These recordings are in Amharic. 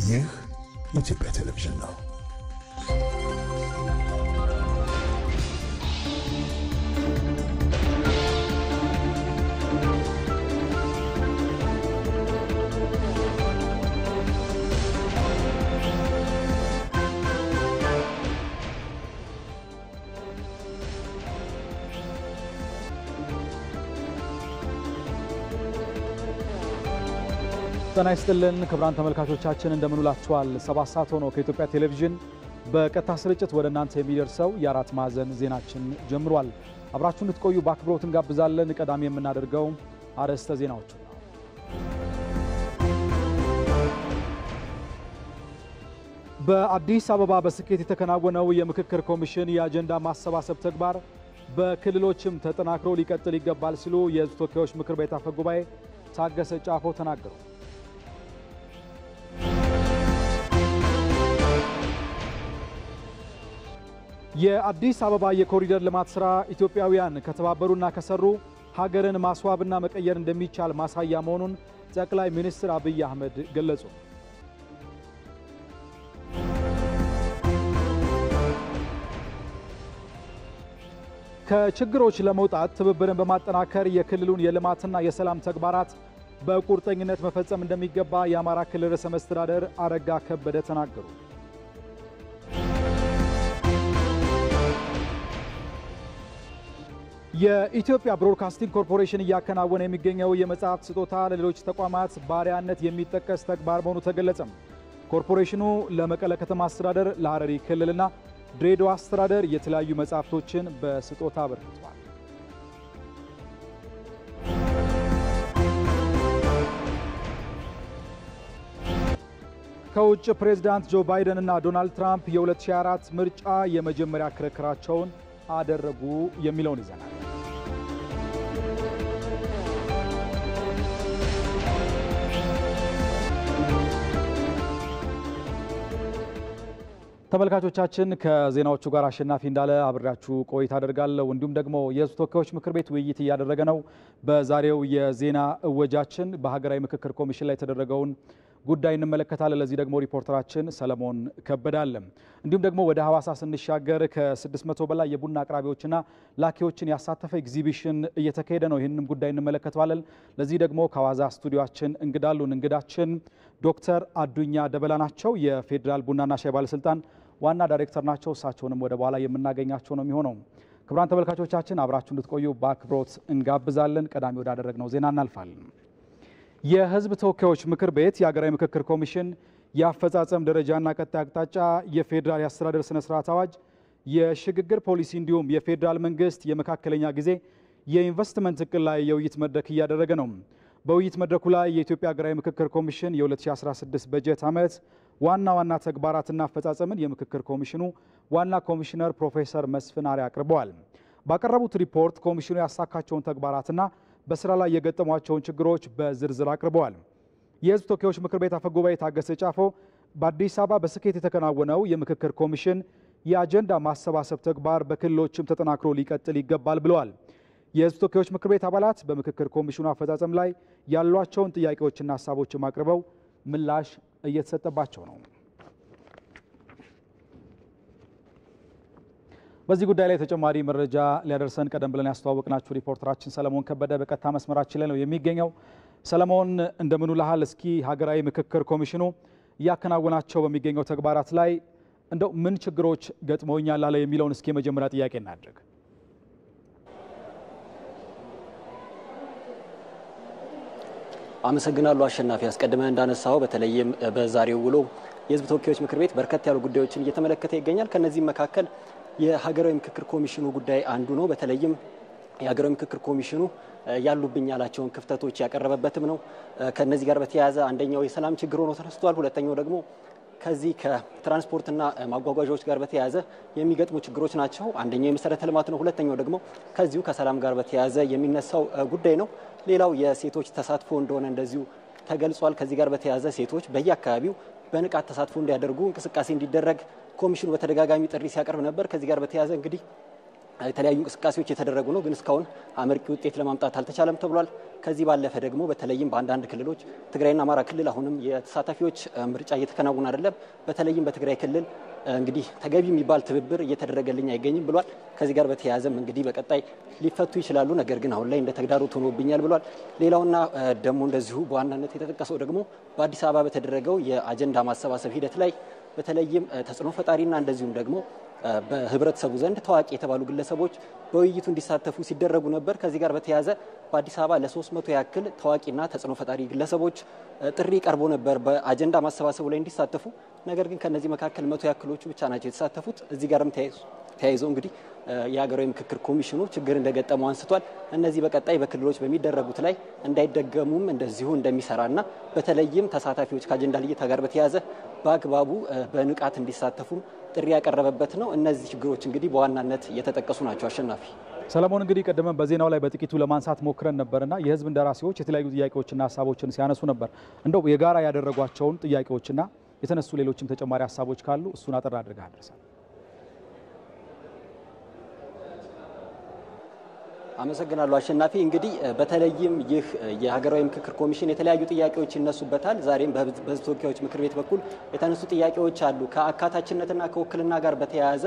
ይህ የኢትዮጵያ ቴሌቪዥን ነው። ጤና ይስጥልን ክቡራን ተመልካቾቻችን እንደምን ውላችኋል። 7 ሰዓት ሆኖ ከኢትዮጵያ ቴሌቪዥን በቀጥታ ስርጭት ወደ እናንተ የሚደርሰው የአራት ማዕዘን ዜናችን ጀምሯል። አብራችሁን እንድትቆዩ በአክብሮት እንጋብዛለን። ቀዳሚ የምናደርገው አርዕስተ ዜናዎቹ ነው። በአዲስ አበባ በስኬት የተከናወነው የምክክር ኮሚሽን የአጀንዳ ማሰባሰብ ተግባር በክልሎችም ተጠናክሮ ሊቀጥል ይገባል ሲሉ የሕዝብ ተወካዮች ምክር ቤት አፈ ጉባኤ ታገሰ ጫፎ ተናገሩ። የአዲስ አበባ የኮሪደር ልማት ሥራ ኢትዮጵያውያን ከተባበሩና ከሰሩ ሀገርን ማስዋብና መቀየር እንደሚቻል ማሳያ መሆኑን ጠቅላይ ሚኒስትር አብይ አህመድ ገለጹ። ከችግሮች ለመውጣት ትብብርን በማጠናከር የክልሉን የልማትና የሰላም ተግባራት በቁርጠኝነት መፈጸም እንደሚገባ የአማራ ክልል ርዕሰ መስተዳድር አረጋ ከበደ ተናገሩ። የኢትዮጵያ ብሮድካስቲንግ ኮርፖሬሽን እያከናወነ የሚገኘው የመጽሐፍት ስጦታ ለሌሎች ተቋማት ባሪያነት የሚጠቀስ ተግባር መሆኑ ተገለጸ። ኮርፖሬሽኑ ለመቀለ ከተማ አስተዳደር፣ ለሐረሪ ክልልና ድሬዳዋ አስተዳደር የተለያዩ መጽሐፍቶችን በስጦታ አበርክቷል። ከውጭ ፕሬዝዳንት ጆ ባይደን እና ዶናልድ ትራምፕ የ2024 ምርጫ የመጀመሪያ ክርክራቸውን አደረጉ የሚለውን ይዘናል። ተመልካቾቻችን ከዜናዎቹ ጋር አሸናፊ እንዳለ አብራችሁ ቆይታ አደርጋለሁ። እንዲሁም ደግሞ የሕዝብ ተወካዮች ምክር ቤት ውይይት እያደረገ ነው። በዛሬው የዜና እወጃችን በሀገራዊ ምክክር ኮሚሽን ላይ የተደረገውን ጉዳይ እንመለከታለን። ለዚህ ደግሞ ሪፖርተራችን ሰለሞን ከበዳለ። እንዲሁም ደግሞ ወደ ሐዋሳ ስንሻገር ከ600 በላይ የቡና አቅራቢዎችና ላኪዎችን ያሳተፈ ኤግዚቢሽን እየተካሄደ ነው። ይህንንም ጉዳይ እንመለከተዋለን። ለዚህ ደግሞ ከሐዋሳ ስቱዲዮአችን እንግዳሉን። እንግዳችን ዶክተር አዱኛ ደበላ ናቸው። የፌዴራል ቡናና ሻይ ባለስልጣን ዋና ዳይሬክተር ናቸው። እሳቸውንም ወደ በኋላ የምናገኛቸው ነው የሚሆነው። ክቡራን ተመልካቾቻችን አብራችሁ እንድትቆዩ በአክብሮት እንጋብዛለን። ቀዳሚ ወዳደረግነው ዜና እናልፋለን። የሕዝብ ተወካዮች ምክር ቤት የሀገራዊ ምክክር ኮሚሽን የአፈጻጸም ደረጃና ቀጣይ አቅጣጫ፣ የፌዴራል የአስተዳደር ስነ ስርዓት አዋጅ፣ የሽግግር ፖሊሲ እንዲሁም የፌዴራል መንግስት የመካከለኛ ጊዜ የኢንቨስትመንት እቅድ ላይ የውይይት መድረክ እያደረገ ነው። በውይይት መድረኩ ላይ የኢትዮጵያ ሀገራዊ ምክክር ኮሚሽን የ2016 በጀት ዓመት ዋና ዋና ተግባራትና አፈጻጸምን የምክክር ኮሚሽኑ ዋና ኮሚሽነር ፕሮፌሰር መስፍን አርአያ አቅርበዋል። ባቀረቡት ሪፖርት ኮሚሽኑ ያሳካቸውን ተግባራትና በስራ ላይ የገጠሟቸውን ችግሮች በዝርዝር አቅርበዋል። የሕዝብ ተወካዮች ምክር ቤት አፈ ጉባኤ ታገሰ ጫፎ በአዲስ አበባ በስኬት የተከናወነው የምክክር ኮሚሽን የአጀንዳ ማሰባሰብ ተግባር በክልሎችም ተጠናክሮ ሊቀጥል ይገባል ብለዋል። የሕዝብ ተወካዮች ምክር ቤት አባላት በምክክር ኮሚሽኑ አፈጻጸም ላይ ያሏቸውን ጥያቄዎችና ሀሳቦችም አቅርበው ምላሽ እየተሰጠባቸው ነው። በዚህ ጉዳይ ላይ ተጨማሪ መረጃ ሊያደርሰን ቀደም ብለን ያስተዋወቅናችሁ ሪፖርተራችን ሰለሞን ከበደ በቀጥታ መስመራችን ላይ ነው የሚገኘው። ሰለሞን እንደምን ውለሃል? እስኪ ሀገራዊ ምክክር ኮሚሽኑ እያከናወናቸው በሚገኘው ተግባራት ላይ እንደው ምን ችግሮች ገጥመውኛል አለ የሚለውን እስኪ የመጀመሪያ ጥያቄ እናድርግ። አመሰግናለሁ አሸናፊ። አስቀድመህ እንዳነሳው በተለይም በዛሬው ውሎ የሕዝብ ተወካዮች ምክር ቤት በርከት ያሉ ጉዳዮችን እየተመለከተ ይገኛል። ከነዚህም መካከል የሀገራዊ ምክክር ኮሚሽኑ ጉዳይ አንዱ ነው። በተለይም የሀገራዊ ምክክር ኮሚሽኑ ያሉብኝ ያላቸውን ክፍተቶች ያቀረበበትም ነው። ከነዚህ ጋር በተያያዘ አንደኛው የሰላም ችግር ሆኖ ተነስቷል። ሁለተኛው ደግሞ ከዚህ ከትራንስፖርትና ማጓጓዣዎች ጋር በተያያዘ የሚገጥሙ ችግሮች ናቸው። አንደኛው የመሰረተ ልማት ነው። ሁለተኛው ደግሞ ከዚሁ ከሰላም ጋር በተያያዘ የሚነሳው ጉዳይ ነው። ሌላው የሴቶች ተሳትፎ እንደሆነ እንደዚሁ ተገልጿል። ከዚህ ጋር በተያያዘ ሴቶች በየአካባቢው በንቃት ተሳትፎ እንዲያደርጉ እንቅስቃሴ እንዲደረግ ኮሚሽኑ በተደጋጋሚ ጥሪ ሲያቀርብ ነበር። ከዚህ ጋር በተያያዘ እንግዲህ የተለያዩ እንቅስቃሴዎች የተደረጉ ነው፣ ግን እስካሁን አመርቂ ውጤት ለማምጣት አልተቻለም ተብሏል። ከዚህ ባለፈ ደግሞ በተለይም በአንዳንድ ክልሎች ትግራይና አማራ ክልል አሁንም የተሳታፊዎች ምርጫ እየተከናወነ አይደለም። በተለይም በትግራይ ክልል እንግዲህ ተገቢ የሚባል ትብብር እየተደረገልኝ አይገኝም ብሏል። ከዚህ ጋር በተያያዘም እንግዲህ በቀጣይ ሊፈቱ ይችላሉ፣ ነገር ግን አሁን ላይ እንደ ተግዳሮት ሆኖብኛል ብሏል። ሌላውና ደግሞ እንደዚሁ በዋናነት የተጠቀሰው ደግሞ በአዲስ አበባ በተደረገው የአጀንዳ ማሰባሰብ ሂደት ላይ በተለይም ተጽዕኖ ፈጣሪና እንደዚሁም ደግሞ በህብረተሰቡ ዘንድ ታዋቂ የተባሉ ግለሰቦች በውይይቱ እንዲሳተፉ ሲደረጉ ነበር። ከዚህ ጋር በተያያዘ በአዲስ አበባ ለ300 ያክል ታዋቂና ተጽዕኖ ፈጣሪ ግለሰቦች ጥሪ ቀርቦ ነበር በአጀንዳ ማሰባሰቡ ላይ እንዲሳተፉ። ነገር ግን ከነዚህ መካከል 100 ያክሎቹ ብቻ ናቸው የተሳተፉት። እዚህ ጋርም ተያይዞ እንግዲህ የሀገራዊ ምክክር ኮሚሽኑ ችግር እንደገጠመው አንስቷል። እነዚህ በቀጣይ በክልሎች በሚደረጉት ላይ እንዳይደገሙም እንደዚሁ እንደሚሰራና በተለይም ተሳታፊዎች ከአጀንዳ ልየታ ጋር በተያያዘ በአግባቡ በንቃት እንዲሳተፉም ጥሪ ያቀረበበት ነው። እነዚህ ችግሮች እንግዲህ በዋናነት የተጠቀሱ ናቸው። አሸናፊ ሰለሞን፣ እንግዲህ ቀደመን በዜናው ላይ በጥቂቱ ለማንሳት ሞክረን ነበርና የህዝብ እንደራሴዎች የተለያዩ ጥያቄዎችና ሀሳቦችን ሲያነሱ ነበር። እንደው የጋራ ያደረጓቸውን ጥያቄዎችና የተነሱ ሌሎችም ተጨማሪ ሀሳቦች ካሉ እሱን አጠር አድርገህ አድርሰን። አመሰግናለሁ አሸናፊ። እንግዲህ በተለይም ይህ የሀገራዊ ምክክር ኮሚሽን የተለያዩ ጥያቄዎች ይነሱበታል። ዛሬም በህዝብ ተወካዮች ምክር ቤት በኩል የተነሱ ጥያቄዎች አሉ። ከአካታችነትና ከውክልና ጋር በተያያዘ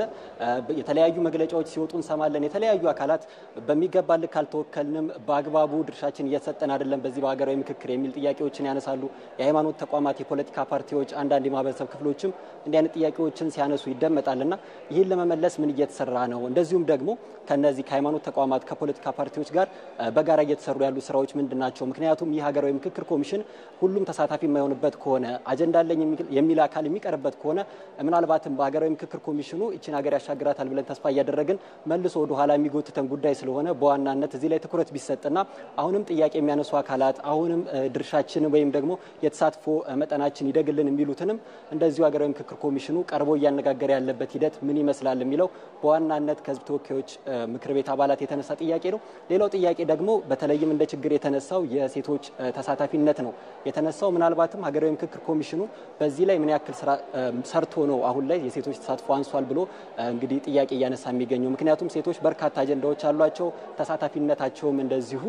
የተለያዩ መግለጫዎች ሲወጡ እንሰማለን። የተለያዩ አካላት በሚገባ ልክ አልተወከልንም፣ በአግባቡ ድርሻችን እየተሰጠን አይደለም በዚህ በሀገራዊ ምክክር የሚል ጥያቄዎችን ያነሳሉ። የሃይማኖት ተቋማት፣ የፖለቲካ ፓርቲዎች፣ አንዳንድ የማህበረሰብ ክፍሎችም እንዲህ አይነት ጥያቄዎችን ሲያነሱ ይደመጣልና ይህን ለመመለስ ምን እየተሰራ ነው? እንደዚሁም ደግሞ ከነዚህ ከሃይማኖት ተቋማት ከፖለቲካ ፓርቲዎች ጋር በጋራ እየተሰሩ ያሉ ስራዎች ምንድናቸው? ምክንያቱም ይህ ሀገራዊ ምክክር ኮሚሽን ሁሉም ተሳታፊ የማይሆንበት ከሆነ አጀንዳ አለኝ የሚል አካል የሚቀርበት ከሆነ ምናልባትም በሀገራዊ ምክክር ኮሚሽኑ እቺን ሀገር ያሻግራታል ብለን ተስፋ እያደረግን መልሶ ወደ ኋላ የሚጎትተን ጉዳይ ስለሆነ በዋናነት እዚህ ላይ ትኩረት ቢሰጥና አሁንም ጥያቄ የሚያነሱ አካላት አሁንም ድርሻችን ወይም ደግሞ የተሳትፎ መጠናችን ይደግልን የሚሉትንም እንደዚሁ ሀገራዊ ምክክር ኮሚሽኑ ቀርቦ እያነጋገረ ያለበት ሂደት ምን ይመስላል የሚለው በዋናነት ከህዝብ ተወካዮች ምክር ቤት አባላት የተነሳ ጥያቄ ነው። ሌላው ጥያቄ ደግሞ በተለይም እንደ ችግር የተነሳው የሴቶች ተሳታፊነት ነው የተነሳው። ምናልባትም ሀገራዊ ምክክር ኮሚሽኑ በዚህ ላይ ምን ያክል ስራ ሰርቶ ነው አሁን ላይ የሴቶች ተሳትፎ አንሷል ብሎ እንግዲህ ጥያቄ እያነሳ የሚገኘው። ምክንያቱም ሴቶች በርካታ አጀንዳዎች አሏቸው፣ ተሳታፊነታቸውም እንደዚሁ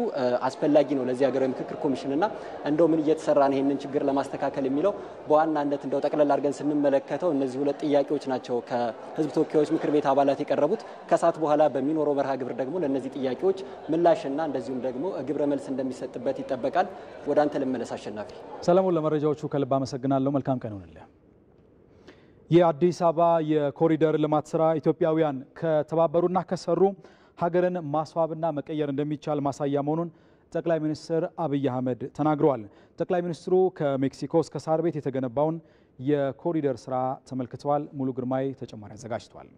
አስፈላጊ ነው ለዚህ ሀገራዊ ምክክር ኮሚሽንና እንደው ምን እየተሰራ ነው ይህንን ችግር ለማስተካከል የሚለው በዋናነት እንደው ጠቅለል አድርገን ስንመለከተው እነዚህ ሁለት ጥያቄዎች ናቸው ከህዝብ ተወካዮች ምክር ቤት አባላት የቀረቡት። ከሰዓት በኋላ በሚኖረው መርሃ ግብር ደግሞ ለእነዚህ ጥያቄዎች ምላሽና እንደዚሁም ደግሞ ግብረ መልስ እንደሚሰጥበት ይጠበቃል። ወደ አንተ ልመለስ አሸናፊ። ሰለሞን፣ ለመረጃዎቹ ከልብ አመሰግናለሁ። መልካም ቀን ይሁንልህ። የአዲስ አበባ የኮሪደር ልማት ስራ ኢትዮጵያውያን ከተባበሩና ከሰሩ ሀገርን ማስዋብና መቀየር እንደሚቻል ማሳያ መሆኑን ጠቅላይ ሚኒስትር አብይ አህመድ ተናግረዋል። ጠቅላይ ሚኒስትሩ ከሜክሲኮ እስከ ሳር ቤት የተገነባውን የኮሪደር ስራ ተመልክተዋል። ሙሉ ግርማይ ተጨማሪ አዘጋጅቷል።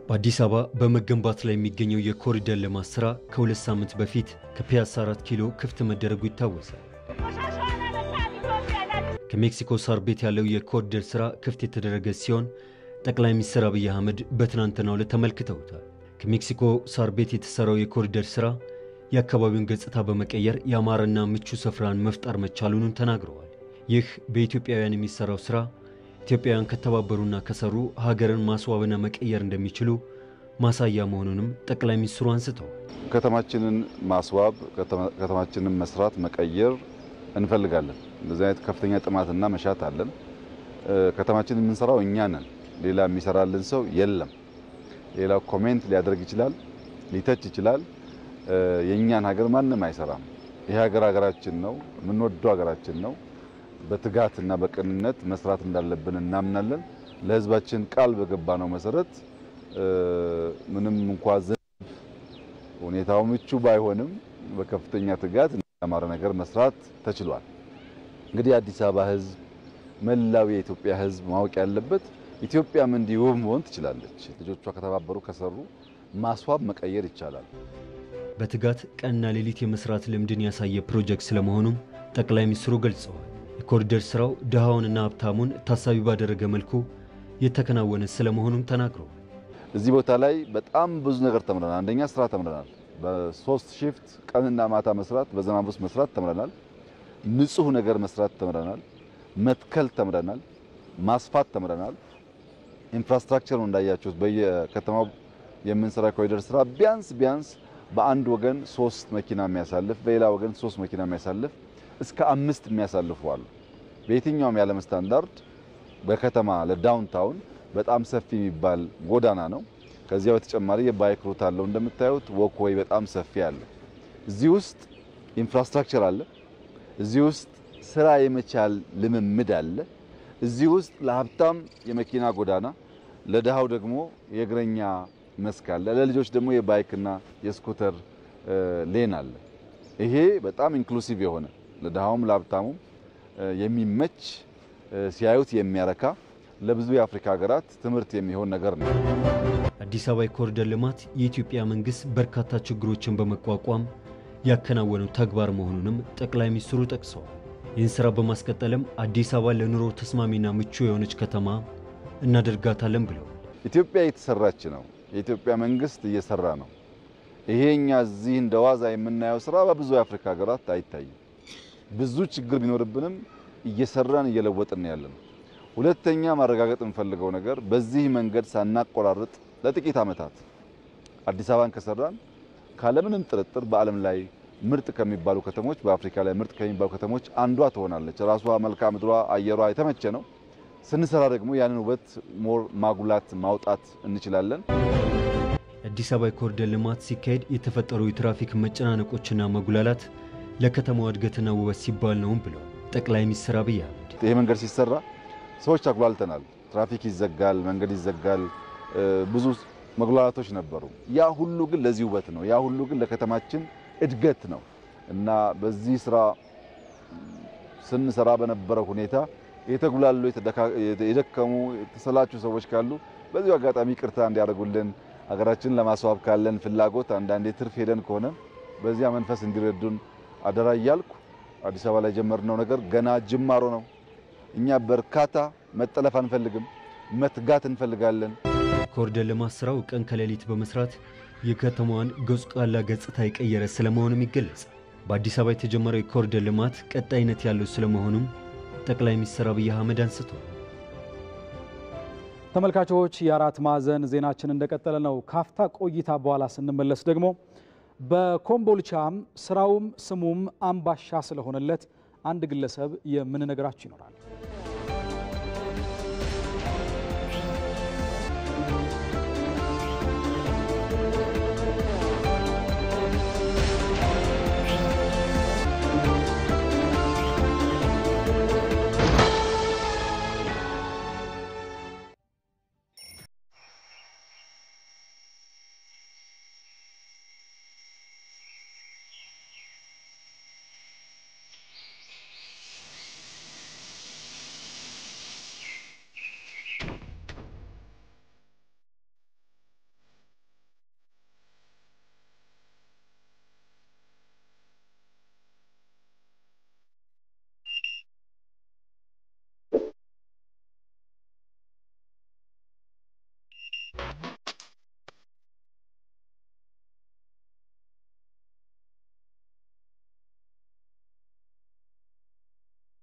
በአዲስ አበባ በመገንባት ላይ የሚገኘው የኮሪደር ልማት ስራ ከ2 ሳምንት በፊት ከፒያሳ 4 ኪሎ ክፍት መደረጉ ይታወሳል። ከሜክሲኮ ሳር ቤት ያለው የኮሪደር ስራ ክፍት የተደረገ ሲሆን ጠቅላይ ሚኒስትር አብይ አህመድ በትናንትናው ዕለት ተመልክተውታል። ከሜክሲኮ ሳር ቤት የተሰራው የኮሪደር ስራ የአካባቢውን ገጽታ በመቀየር ያማረና ምቹ ስፍራን መፍጠር መቻሉን ተናግረዋል። ይህ በኢትዮጵያውያን የሚሰራው ስራ ኢትዮጵያውያን ከተባበሩና ከሰሩ ሀገርን ማስዋብና መቀየር እንደሚችሉ ማሳያ መሆኑንም ጠቅላይ ሚኒስትሩ አንስተዋል። ከተማችንን ማስዋብ፣ ከተማችንን መስራት፣ መቀየር እንፈልጋለን። እንደዚህ አይነት ከፍተኛ ጥማትና መሻት አለን። ከተማችንን የምንሰራው እኛ ነን። ሌላ የሚሰራልን ሰው የለም። ሌላው ኮሜንት ሊያደርግ ይችላል፣ ሊተች ይችላል። የኛን ሀገር ማንም አይሰራም። ይሄ ሀገራችን ነው፣ የምንወደው ሀገራችን ነው። በትጋትና በቅንነት መስራት እንዳለብን እናምናለን። ለህዝባችን ቃል በገባነው መሰረት ምንም እንኳን ሁኔታው ምቹ ባይሆንም በከፍተኛ ትጋት ያማረ ነገር መስራት ተችሏል። እንግዲህ አዲስ አበባ ህዝብ፣ መላው የኢትዮጵያ ህዝብ ማወቅ ያለበት ኢትዮጵያም እንዲህ ውብ መሆን ትችላለች። ልጆቿ ከተባበሩ ከሰሩ ማስዋብ መቀየር ይቻላል። በትጋት ቀንና ሌሊት የመስራት ልምድን ያሳየ ፕሮጀክት ስለመሆኑም ጠቅላይ ሚኒስትሩ ገልጸዋል። የኮሪደር ስራው ድሃውንና ሀብታሙን ታሳቢ ባደረገ መልኩ የተከናወነ ስለመሆኑም ተናግረዋል። እዚህ ቦታ ላይ በጣም ብዙ ነገር ተምረናል። አንደኛ ስራ ተምረናል። በ3 ሺፍት ቀንና ማታ መስራት፣ በዝናብ ውስጥ መስራት ተምረናል። ንጹህ ነገር መስራት ተምረናል። መትከል ተምረናል። ማስፋት ተምረናል። ኢንፍራስትራክቸር እንዳያችሁት በየከተማው የምንሰራ ኮሪደር ስራ ቢያንስ በአንድ ወገን 3 መኪና የሚያሳልፍ በሌላ ወገን 3 መኪና የሚያሳልፍ እስከ 5 የሚያሳልፉ አሉ። በየትኛውም ያለም ስታንዳርድ በከተማ ለዳውንታውን በጣም ሰፊ የሚባል ጎዳና ነው። ከዚያው በተጨማሪ የባይክ ሩት አለው እንደምታዩት ወክዌይ በጣም ሰፊ አለ። እዚህ ውስጥ ኢንፍራስትራክቸር አለ። እዚህ ውስጥ ስራ የመቻል ልምምድ አለ። እዚህ ውስጥ ለሀብታም የመኪና ጎዳና፣ ለደሃው ደግሞ የእግረኛ መስክ አለ። ለልጆች ደግሞ የባይክና የስኩተር ሌን አለ። ይሄ በጣም ኢንክሉሲቭ የሆነ ለደሃውም ለሀብታሙም የሚመች ሲያዩት የሚያረካ ለብዙ የአፍሪካ ሀገራት ትምህርት የሚሆን ነገር ነው። አዲስ አበባ የኮሪደር ልማት የኢትዮጵያ መንግስት በርካታ ችግሮችን በመቋቋም ያከናወነው ተግባር መሆኑንም ጠቅላይ ሚኒስትሩ ጠቅሰዋል። ይህን ስራ በማስቀጠልም አዲስ አበባ ለኑሮ ተስማሚና ምቹ የሆነች ከተማ እናደርጋታለን ብለዋል። ኢትዮጵያ እየተሰራች ነው። የኢትዮጵያ መንግስት እየሰራ ነው። ይሄኛ እዚህ እንደዋዛ የምናየው ስራ በብዙ የአፍሪካ ሀገራት አይታይም። ብዙ ችግር ቢኖርብንም እየሰራን እየለወጥን ያለን። ሁለተኛ ማረጋገጥ እንፈልገው ነገር በዚህ መንገድ ሳናቆራርጥ ለጥቂት ዓመታት አዲስ አበባን ከሰራን ካለምንም ጥርጥር በዓለም ላይ ምርጥ ከሚባሉ ከተሞች በአፍሪካ ላይ ምርጥ ከሚባሉ ከተሞች አንዷ ትሆናለች። ራሷ መልክዓ ምድሯ አየሯ የተመቸ ነው። ስንሰራ ደግሞ ያንን ውበት ሞር ማጉላት ማውጣት እንችላለን። አዲስ አበባ የኮሪደር ልማት ሲካሄድ የተፈጠሩ የትራፊክ መጨናነቆችና መጉላላት ለከተማው እድገትና ውበት ሲባል ነው ብለው ጠቅላይ ሚኒስትር አብይ አህመድ ይሄ መንገድ ሲሰራ ሰዎች አጉላልተናል። ትራፊክ ይዘጋል፣ መንገድ ይዘጋል፣ ብዙ መጉላላቶች ነበሩ። ያ ሁሉ ግን ለዚህ ውበት ነው። ያ ሁሉ ግን ለከተማችን እድገት ነው እና በዚህ ስራ ስንሰራ በነበረው ሁኔታ የተጉላሉ የደከሙ የተሰላቹ ሰዎች ካሉ በዚህ አጋጣሚ ቅርታ እንዲያደርጉልን ሀገራችንን ለማስዋብ ካለን ፍላጎት አንዳንዴ ትርፍ ሄደን ከሆነ በዚያ መንፈስ እንዲረዱን አደራ እያልኩ አዲስ አበባ ላይ ጀመርነው ነገር ገና ጅማሮ ነው። እኛ በርካታ መጠለፍ አንፈልግም፣ መትጋት እንፈልጋለን። ኮሪደር ልማት ስራው ቀን ከሌሊት በመስራት የከተማዋን ገጽታና ገጽታ የቀየረ ስለመሆኑም ይገለጻል። በአዲስ አበባ የተጀመረው የኮሪደር ልማት ቀጣይነት ያለው ስለመሆኑም ጠቅላይ ሚኒስትር አብይ አህመድ አንስተዋል። ተመልካቾች የአራት ማዕዘን ዜናችን እንደቀጠለ ነው። ካፍታ ቆይታ በኋላ ስንመለስ ደግሞ በኮምቦልቻም ስራውም ስሙም አምባሻ ስለሆነለት አንድ ግለሰብ የምንነግራችሁ ይኖራል።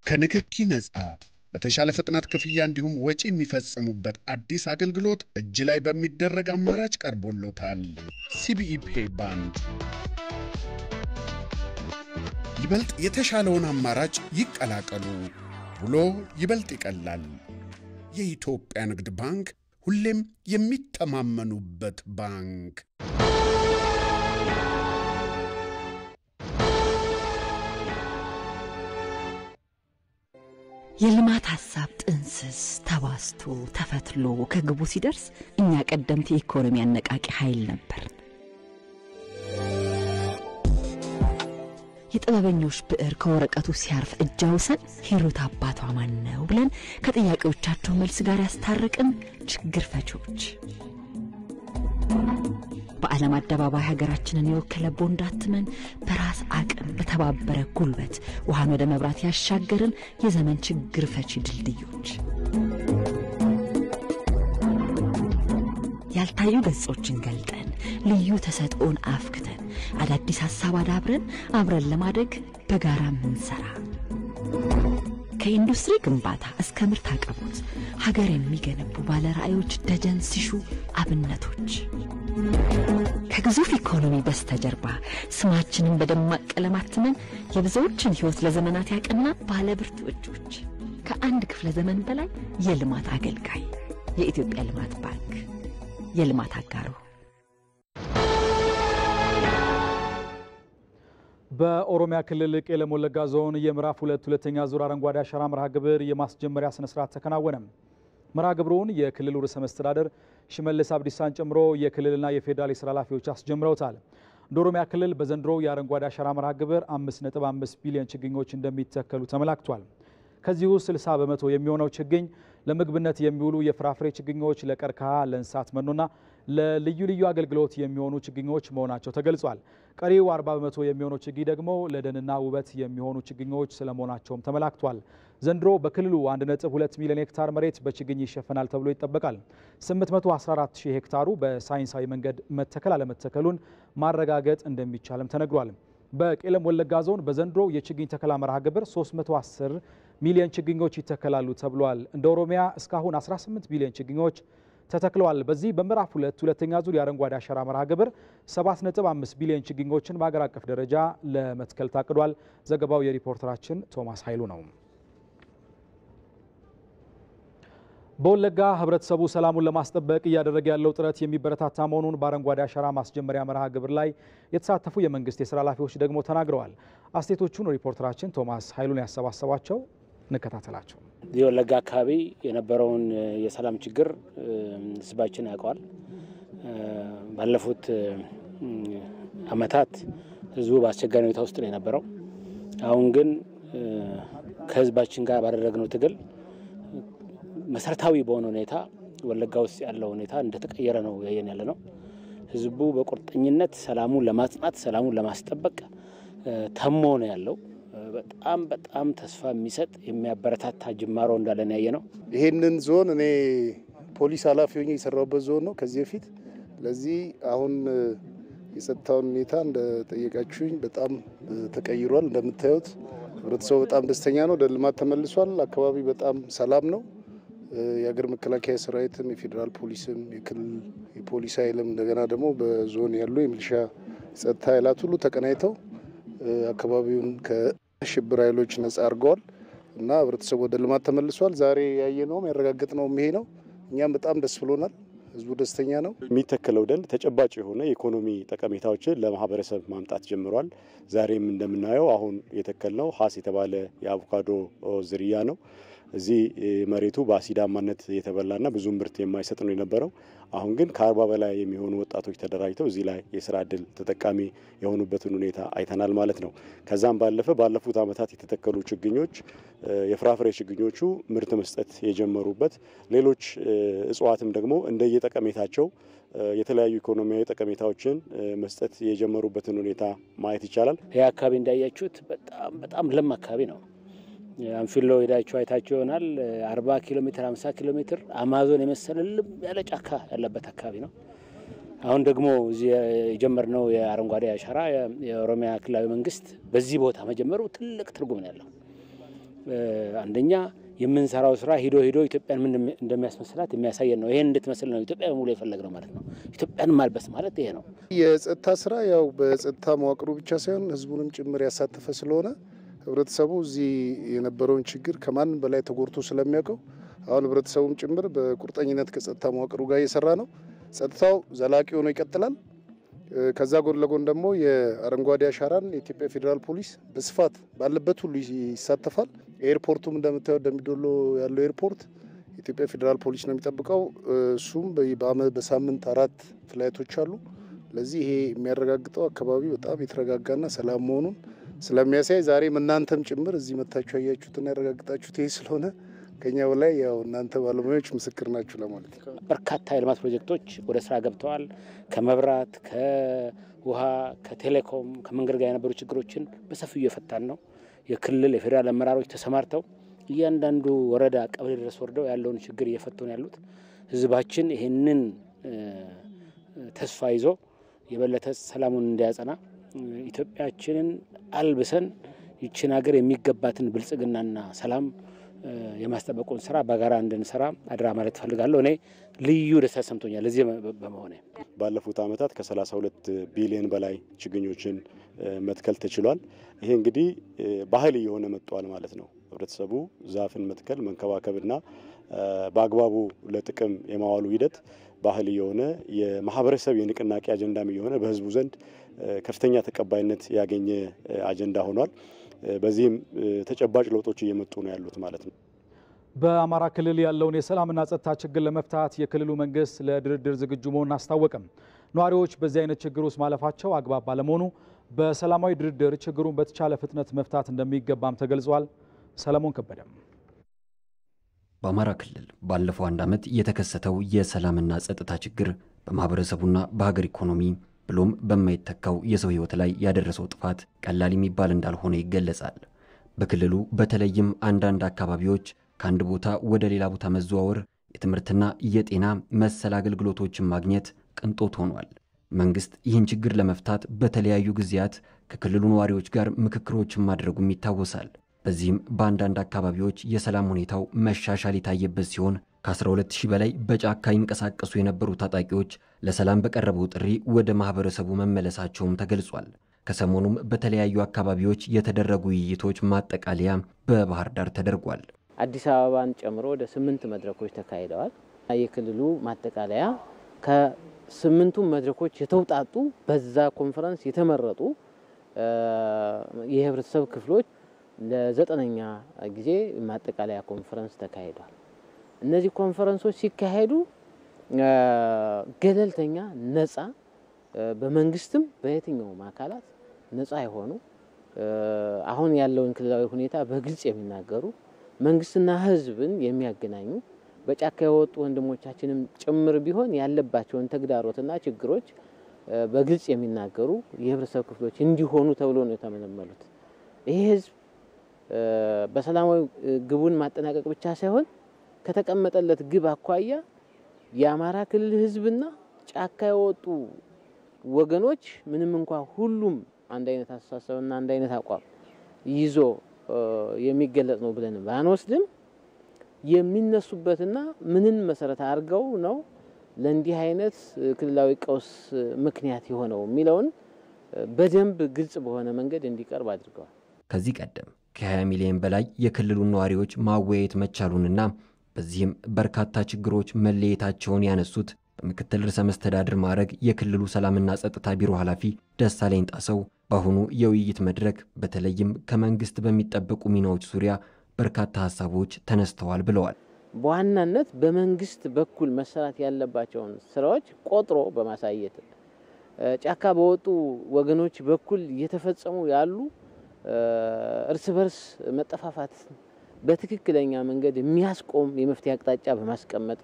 ከንክኪ ነፃ በተሻለ ፍጥነት ክፍያ እንዲሁም ወጪ የሚፈጽሙበት አዲስ አገልግሎት እጅ ላይ በሚደረግ አማራጭ ቀርቦሎታል። ሲቢኢ ፔይ ባንክ ይበልጥ የተሻለውን አማራጭ ይቀላቀሉ ብሎ ይበልጥ ይቀላል። የኢትዮጵያ ንግድ ባንክ ሁሌም የሚተማመኑበት ባንክ። የልማት ሐሳብ ጥንስስ ተባስቶ ተፈትሎ ከግቡ ሲደርስ እኛ ቀደምት የኢኮኖሚ አነቃቂ ኃይል ነበር። የጥበበኞች ብዕር ከወረቀቱ ሲያርፍ እጃውሰን ሂሩት አባቷ ማን ነው ብለን ከጥያቄዎቻቸው መልስ ጋር ያስታረቅን ችግር ፈቾች በዓለም አደባባይ ሀገራችንን የወከለ ቦንድ አትመን በራስ አቅም በተባበረ ጉልበት ውሃን ወደ መብራት ያሻገርን የዘመን ችግር ፈቺ ድልድዮች ያልታዩ ገጾችን ገልጠን ልዩ ተሰጥኦን አፍክተን አዳዲስ ሐሳብ አዳብረን አብረን ለማደግ በጋራ ምንሰራ ከኢንዱስትሪ ግንባታ እስከ ምርት አቅርቦት ሀገር የሚገነቡ ባለራዕዮች ደጀን ሲሹ አብነቶች ከግዙፍ ኢኮኖሚ በስተጀርባ ስማችንን በደማቅ ቀለማት ተመን የብዙዎችን ህይወት ለዘመናት ያቀና ባለብርቱ እጆች ከአንድ ክፍለ ዘመን በላይ የልማት አገልጋይ የኢትዮጵያ ልማት ባንክ የልማት አጋሩ በኦሮሚያ ክልል ቄለም ወለጋ ዞን የምዕራፍ 2 ሁለተኛ ዙር አረንጓዴ አሻራ መርሃ ግብር የማስጀመሪያ ስነ ስርዓት ተከናወነ። መርሃ ግብሩን የክልሉ ርዕሰ መስተዳድር ሽመልስ አብዲሳን ጨምሮ የክልልና የፌዴራል የስራ ኃላፊዎች አስጀምረውታል። እንደ ኦሮሚያ ክልል በዘንድሮ የአረንጓዴ አሻራ መርሃ ግብር 5.5 ቢሊዮን ችግኞች እንደሚተከሉ ተመላክቷል። ከዚሁ 60 በመቶ የሚሆነው ችግኝ ለምግብነት የሚውሉ የፍራፍሬ ችግኞች፣ ለቀርከሃ፣ ለእንስሳት መኖና ለልዩ ልዩ አገልግሎት የሚሆኑ ችግኞች መሆናቸው ተገልጿል። ቀሪው 40 በመቶ የሚሆነው ችግኝ ደግሞ ለደንና ውበት የሚሆኑ ችግኞች ስለመሆናቸውም ተመላክቷል። ዘንድሮ በክልሉ 1.2 ሚሊዮን ሄክታር መሬት በችግኝ ይሸፈናል ተብሎ ይጠበቃል። 814 ሺህ ሄክታሩ በሳይንሳዊ መንገድ መተከል አለመተከሉን ማረጋገጥ እንደሚቻልም ተነግሯል። በቄለም ወለጋ ዞን በዘንድሮ የችግኝ ተከላ መርሃ ግብር 310 ሚሊዮን ችግኞች ይተከላሉ ተብሏል። እንደ ኦሮሚያ እስካሁን 18 ቢሊዮን ችግኞች ተተክለዋል። በዚህ በምዕራፍ 2 ሁለተኛ ዙር የአረንጓዴ አሻራ መርሃ ግብር 7.5 ቢሊዮን ችግኞችን በአገር አቀፍ ደረጃ ለመትከል ታቅዷል። ዘገባው የሪፖርተራችን ቶማስ ኃይሉ ነው። በወለጋ ህብረተሰቡ ሰላሙን ለማስጠበቅ እያደረገ ያለው ጥረት የሚበረታታ መሆኑን በአረንጓዴ አሻራ ማስጀመሪያ መርሃ ግብር ላይ የተሳተፉ የመንግስት የስራ ኃላፊዎች ደግሞ ተናግረዋል። አስተያየቶቹን ሪፖርተራችን ቶማስ ኃይሉን ያሰባሰባቸው እንከታተላቸው። የወለጋ አካባቢ የነበረውን የሰላም ችግር ህዝባችን ያውቀዋል። ባለፉት አመታት ህዝቡ በአስቸጋሪ ሁኔታ ውስጥ ነው የነበረው። አሁን ግን ከህዝባችን ጋር ባደረግነው ትግል መሰረታዊ በሆነ ሁኔታ ወለጋ ውስጥ ያለው ሁኔታ እንደተቀየረ ነው ያየን ያለ ነው። ህዝቡ በቁርጠኝነት ሰላሙን ለማጽናት ሰላሙን ለማስጠበቅ ተሞ ነው ያለው። በጣም ተስፋ የሚሰጥ የሚያበረታታ ጅማሮ እንዳለ ነው ያየነው። ይሄንን ዞን እኔ ፖሊስ ኃላፊ ሆኜ የሰራሁበት ዞን ነው ከዚህ በፊት። ለዚህ አሁን የጸጥታውን ሁኔታ እንደጠየቃችሁኝ በጣም ተቀይሯል። እንደምታዩት ህብረተሰቡ በጣም ደስተኛ ነው። ወደ ልማት ተመልሷል። አካባቢ በጣም ሰላም ነው። የሀገር መከላከያ ሰራዊትም የፌዴራል ፖሊስም የክልል የፖሊስ ኃይልም እንደገና ደግሞ በዞን ያሉ የሚሊሻ ጸጥታ ኃይላት ሁሉ ተቀናይተው አካባቢውን ከሽብር ኃይሎች ነጻ አድርገዋል እና ህብረተሰቡ ወደ ልማት ተመልሷል። ዛሬ ያየነውም ያረጋግጥነውም ይሄ ነው። እኛም በጣም ደስ ብሎናል። ህዝቡ ደስተኛ ነው። የሚተከለው ደን ተጨባጭ የሆነ የኢኮኖሚ ጠቀሜታዎችን ለማህበረሰብ ማምጣት ጀምሯል። ዛሬም እንደምናየው አሁን የተከልነው ሀስ የተባለ የአቮካዶ ዝርያ ነው። እዚህ መሬቱ በአሲዳማነት የተበላና ብዙ ምርት የማይሰጥ ነው የነበረው። አሁን ግን ከ40 በላይ የሚሆኑ ወጣቶች ተደራጅተው እዚህ ላይ የስራ እድል ተጠቃሚ የሆኑበትን ሁኔታ አይተናል ማለት ነው። ከዛም ባለፈ ባለፉት አመታት የተተከሉ ችግኞች የፍራፍሬ ችግኞቹ ምርት መስጠት የጀመሩበት ሌሎች እጽዋትም ደግሞ እንደየጠቀሜታቸው የተለያዩ ኢኮኖሚያዊ ጠቀሜታዎችን መስጠት የጀመሩበትን ሁኔታ ማየት ይቻላል። ይህ አካባቢ እንዳያችሁት በጣም ለም አካባቢ ነው። አንፊሎ ሄዳችሁ አይታችሁ ይሆናል። 40 ኪሎ ሜትር 50 ኪሎ ሜትር አማዞን የመሰለ ልም ያለ ጫካ ያለበት አካባቢ ነው። አሁን ደግሞ እዚህ የጀመርነው የአረንጓዴ አሻራ የኦሮሚያ ክልላዊ መንግስት በዚህ ቦታ መጀመሩ ትልቅ ትርጉም ነው ያለው። አንደኛ የምንሰራው ስራ ሂዶ ኢትዮጵያን ምን እንደሚያስመስላት የሚያሳየን ነው። ይሄን እንድትመስል ነው ኢትዮጵያ በሙሉ የፈለግነው ማለት ነው። ኢትዮጵያን ማልበስ ማለት ይሄ ነው። የጸጥታ ስራ ያው በጸጥታ መዋቅሩ ብቻ ሳይሆን ህዝቡንም ጭምር ያሳተፈ ስለሆነ ህብረተሰቡ እዚህ የነበረውን ችግር ከማንም በላይ ተጎድቶ ስለሚያውቀው አሁን ህብረተሰቡም ጭምር በቁርጠኝነት ከጸጥታ መዋቅሩ ጋር እየሰራ ነው። ጸጥታው ዘላቂ ሆኖ ይቀጥላል። ከዛ ጎን ለጎን ደግሞ የአረንጓዴ አሻራን የኢትዮጵያ ፌዴራል ፖሊስ በስፋት ባለበት ሁሉ ይሳተፋል። ኤርፖርቱም እንደምታዩት ደምቢዶሎ ያለው ኤርፖርት የኢትዮጵያ ፌዴራል ፖሊስ ነው የሚጠብቀው። እሱም በሳምንት 4 ፍላይቶች አሉ። ለዚህ ይሄ የሚያረጋግጠው አካባቢ በጣም የተረጋጋና ሰላም መሆኑን ስለሚያሳይ ዛሬም እናንተም ጭምር እዚህ መታችሁ ያያችሁትና ያረጋግጣችሁት ይሄ ስለሆነ ከኛ በላይ ያው እናንተ ባለሙያዎች ምስክር ናችሁ ለማለት ነው። በርካታ የልማት ፕሮጀክቶች ወደ ስራ ገብተዋል። ከመብራት፣ ከውሃ፣ ከቴሌኮም፣ ከመንገድ ጋር የነበሩ ችግሮችን በሰፊው እየፈታን ነው። የክልል የፌዴራል አመራሮች ተሰማርተው እያንዳንዱ ወረዳ ቀበሌ ድረስ ወርደው ያለውን ችግር እየፈቱ ነው ያሉት። ህዝባችን ይሄንን ተስፋ ይዞ የበለጠ ሰላሙን እንዲያጸና ኢትዮጵያችንን አልብሰን ይችን ሀገር የሚገባትን ብልጽግናና ሰላም የማስጠበቁን ስራ በጋራ እንድንሰራ አድራ ማለት ፈልጋለሁ። እኔ ልዩ ደስታ ሰምቶኛል ለዚህ በመሆኔ። ባለፉት አመታት ከ32 ቢሊዮን በላይ ችግኞችን መትከል ተችሏል። ይሄ እንግዲህ ባህል እየሆነ መጥቷል ማለት ነው። ህብረተሰቡ ዛፍን መትከል መንከባከብና በአግባቡ ለጥቅም የማዋሉ ሂደት ባህል እየሆነ የማህበረሰብ የንቅናቄ አጀንዳም እየሆነ በህዝቡ ዘንድ ከፍተኛ ተቀባይነት ያገኘ አጀንዳ ሆኗል። በዚህም ተጨባጭ ለውጦች እየመጡ ነው ያሉት ማለት ነው። በአማራ ክልል ያለውን የሰላምና ጸጥታ ችግር ለመፍታት የክልሉ መንግስት ለድርድር ዝግጁ መሆኑን አስታወቀም። ነዋሪዎች በዚህ አይነት ችግር ውስጥ ማለፋቸው አግባብ ባለመሆኑ በሰላማዊ ድርድር ችግሩን በተቻለ ፍጥነት መፍታት እንደሚገባም ተገልጿል። ሰለሞን ከበደ። በአማራ ክልል ባለፈው አንድ ዓመት የተከሰተው የሰላምና ጸጥታ ችግር በማህበረሰቡና በሀገር ኢኮኖሚ ብሎም በማይተካው የሰው ህይወት ላይ ያደረሰው ጥፋት ቀላል የሚባል እንዳልሆነ ይገለጻል። በክልሉ በተለይም አንዳንድ አካባቢዎች ከአንድ ቦታ ወደ ሌላ ቦታ መዘዋወር፣ የትምህርትና የጤና መሰል አገልግሎቶችን ማግኘት ቅንጦት ሆኗል። መንግስት ይህን ችግር ለመፍታት በተለያዩ ጊዜያት ከክልሉ ነዋሪዎች ጋር ምክክሮችን ማድረጉም ይታወሳል። በዚህም በአንዳንድ አካባቢዎች የሰላም ሁኔታው መሻሻል የታየበት ሲሆን ከ12000 በላይ በጫካ ይንቀሳቀሱ የነበሩ ታጣቂዎች ለሰላም በቀረበው ጥሪ ወደ ማህበረሰቡ መመለሳቸውም ተገልጿል። ከሰሞኑም በተለያዩ አካባቢዎች የተደረጉ ውይይቶች ማጠቃለያ በባህር ዳር ተደርጓል። አዲስ አበባን ጨምሮ ወደ 8 መድረኮች ተካሂደዋል። የክልሉ ማጠቃለያ ከ8ቱ መድረኮች የተውጣጡ በዛ ኮንፈረንስ የተመረጡ የህብረተሰብ ክፍሎች ለ9ኛ ጊዜ ማጠቃለያ ኮንፈረንስ ተካሂዷል። እነዚህ ኮንፈረንሶች ሲካሄዱ ገለልተኛ ነፃ በመንግስትም በየትኛውም አካላት ነፃ የሆኑ አሁን ያለውን ክልላዊ ሁኔታ በግልጽ የሚናገሩ መንግስትና ህዝብን የሚያገናኙ በጫካ የወጡ ወንድሞቻችንም ጭምር ቢሆን ያለባቸውን ተግዳሮትና ችግሮች በግልጽ የሚናገሩ የህብረተሰብ ክፍሎች እንዲሆኑ ተብሎ ነው የተመለመሉት። ይሄ ህዝብ በሰላማዊ ግቡን ማጠናቀቅ ብቻ ሳይሆን ከተቀመጠለት ግብ አኳያ የአማራ ክልል ህዝብና ጫካ የወጡ ወገኖች ምንም እንኳን ሁሉም አንድ አይነት አስተሳሰብና አንድ አይነት አቋም ይዞ የሚገለጽ ነው ብለን ባንወስድም የሚነሱበትና ምንን መሰረት አድርገው ነው ለእንዲህ አይነት ክልላዊ ቀውስ ምክንያት የሆነው የሚለውን በደንብ ግልጽ በሆነ መንገድ እንዲቀርብ አድርገዋል። ከዚህ ቀደም ከ20 ሚሊዮን በላይ የክልሉን ነዋሪዎች ማወያየት መቻሉንና በዚህም በርካታ ችግሮች መለየታቸውን ያነሱት በምክትል ርዕሰ መስተዳድር ማዕረግ የክልሉ ሰላምና ጸጥታ ቢሮ ኃላፊ ደሳለኝ ጣሰው በአሁኑ የውይይት መድረክ በተለይም ከመንግስት በሚጠበቁ ሚናዎች ዙሪያ በርካታ ሀሳቦች ተነስተዋል ብለዋል። በዋናነት በመንግስት በኩል መሰራት ያለባቸውን ስራዎች ቆጥሮ በማሳየት ጫካ በወጡ ወገኖች በኩል እየተፈጸሙ ያሉ እርስ በርስ መጠፋፋት በትክክለኛ መንገድ የሚያስቆም የመፍትሄ አቅጣጫ በማስቀመጥ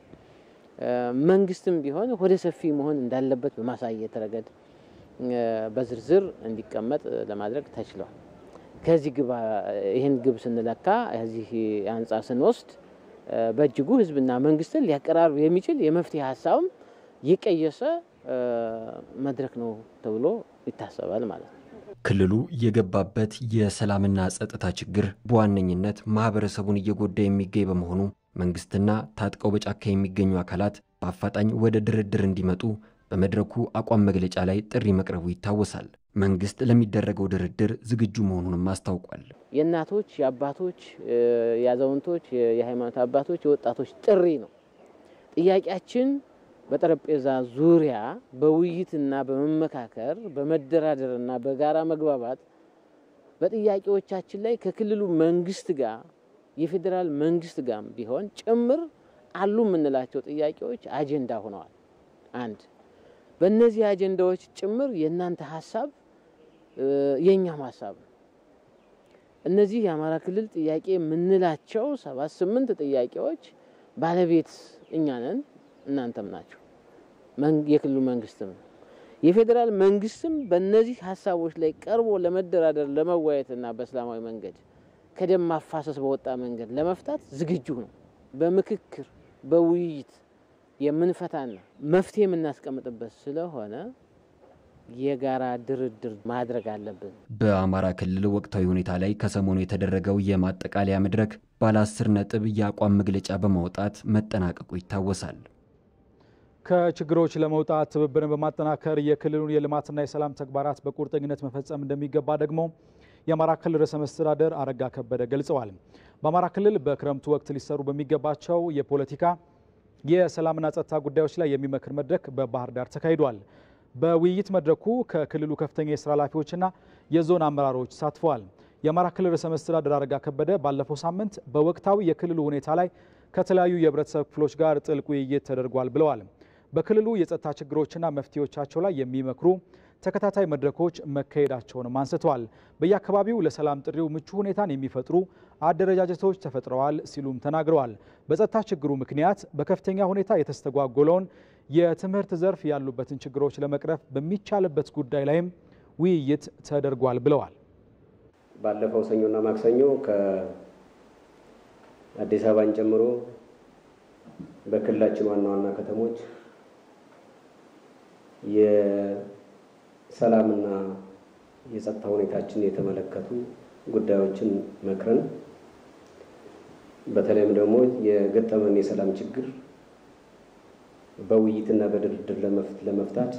መንግስትም ቢሆን ወደ ሰፊ መሆን እንዳለበት በማሳየት ረገድ በዝርዝር እንዲቀመጥ ለማድረግ ተችሏል። ከዚህ ግብ ይሄን ግብ ስንለካ እዚህ አንጻር ስንወስድ በእጅጉ ህዝብና መንግስትን ሊያቀራርብ የሚችል የመፍትሄ ሐሳብም የቀየሰ መድረክ ነው ተብሎ ይታሰባል ማለት ነው። ክልሉ የገባበት የሰላምና ጸጥታ ችግር በዋነኝነት ማህበረሰቡን እየጎዳ የሚገኝ በመሆኑ መንግስትና ታጥቀው በጫካ የሚገኙ አካላት በአፋጣኝ ወደ ድርድር እንዲመጡ በመድረኩ አቋም መግለጫ ላይ ጥሪ መቅረቡ ይታወሳል። መንግስት ለሚደረገው ድርድር ዝግጁ መሆኑንም አስታውቋል። የእናቶች፣ የአባቶች፣ የአዛውንቶች፣ የሃይማኖት አባቶች፣ የወጣቶች ጥሪ ነው። ጥያቄያችን በጠረጴዛ ዙሪያ በውይይትና በመመካከር በመደራደርና በጋራ መግባባት በጥያቄዎቻችን ላይ ከክልሉ መንግስት ጋር የፌደራል መንግስት ጋር ቢሆን ጭምር አሉ የምንላቸው ጥያቄዎች አጀንዳ ሆነዋል። አንድ በእነዚህ አጀንዳዎች ጭምር የእናንተ ሐሳብ የኛም ሐሳብ እነዚህ የአማራ ክልል ጥያቄ የምንላቸው 78 ጥያቄዎች ባለቤት እኛ ነን፣ እናንተም ናቸው። የክልሉ መንግስትም የፌደራል መንግስትም በእነዚህ ሐሳቦች ላይ ቀርቦ ለመደራደር ለመወያየትና በሰላማዊ መንገድ ከደም ማፋሰስ በወጣ መንገድ ለመፍታት ዝግጁ ነው። በምክክር በውይይት የምንፈታና መፍትሄ የምናስቀምጥበት ስለሆነ የጋራ ድርድር ማድረግ አለብን። በአማራ ክልል ወቅታዊ ሁኔታ ላይ ከሰሞኑ የተደረገው የማጠቃለያ መድረክ ባለ 10 ነጥብ የአቋም መግለጫ በማውጣት መጠናቀቁ ይታወሳል። ከችግሮች ለመውጣት ትብብርን በማጠናከር የክልሉን የልማትና የሰላም ተግባራት በቁርጠኝነት መፈጸም እንደሚገባ ደግሞ የአማራ ክልል ርዕሰ መስተዳድር አረጋ ከበደ ገልጸዋል። በአማራ ክልል በክረምቱ ወቅት ሊሰሩ በሚገባቸው የፖለቲካ የሰላምና ጸጥታ ጉዳዮች ላይ የሚመክር መድረክ በባህር ዳር ተካሂዷል። በውይይት መድረኩ ከክልሉ ከፍተኛ የስራ ኃላፊዎችና የዞን አመራሮች ተሳትፈዋል። የአማራ ክልል ርዕሰ መስተዳድር አረጋ ከበደ ባለፈው ሳምንት በወቅታዊ የክልሉ ሁኔታ ላይ ከተለያዩ የህብረተሰብ ክፍሎች ጋር ጥልቅ ውይይት ተደርጓል ብለዋል። በክልሉ የጸጥታ ችግሮችና መፍትሄዎቻቸው ላይ የሚመክሩ ተከታታይ መድረኮች መካሄዳቸውንም አንስተዋል። በየአካባቢው ለሰላም ጥሪው ምቹ ሁኔታን የሚፈጥሩ አደረጃጀቶች ተፈጥረዋል ሲሉም ተናግረዋል። በጸጥታ ችግሩ ምክንያት በከፍተኛ ሁኔታ የተስተጓጎለውን የትምህርት ዘርፍ ያሉበትን ችግሮች ለመቅረፍ በሚቻልበት ጉዳይ ላይም ውይይት ተደርጓል ብለዋል። ባለፈው ሰኞና ማክሰኞ ከአዲስ አበባን ጨምሮ በክልላችን ዋና ዋና ከተሞች የሰላምና የጸጥታ ሁኔታችን የተመለከቱ ጉዳዮችን መክረን በተለይም ደግሞ የገጠመን የሰላም ችግር በውይይትና በድርድር ለመፍታት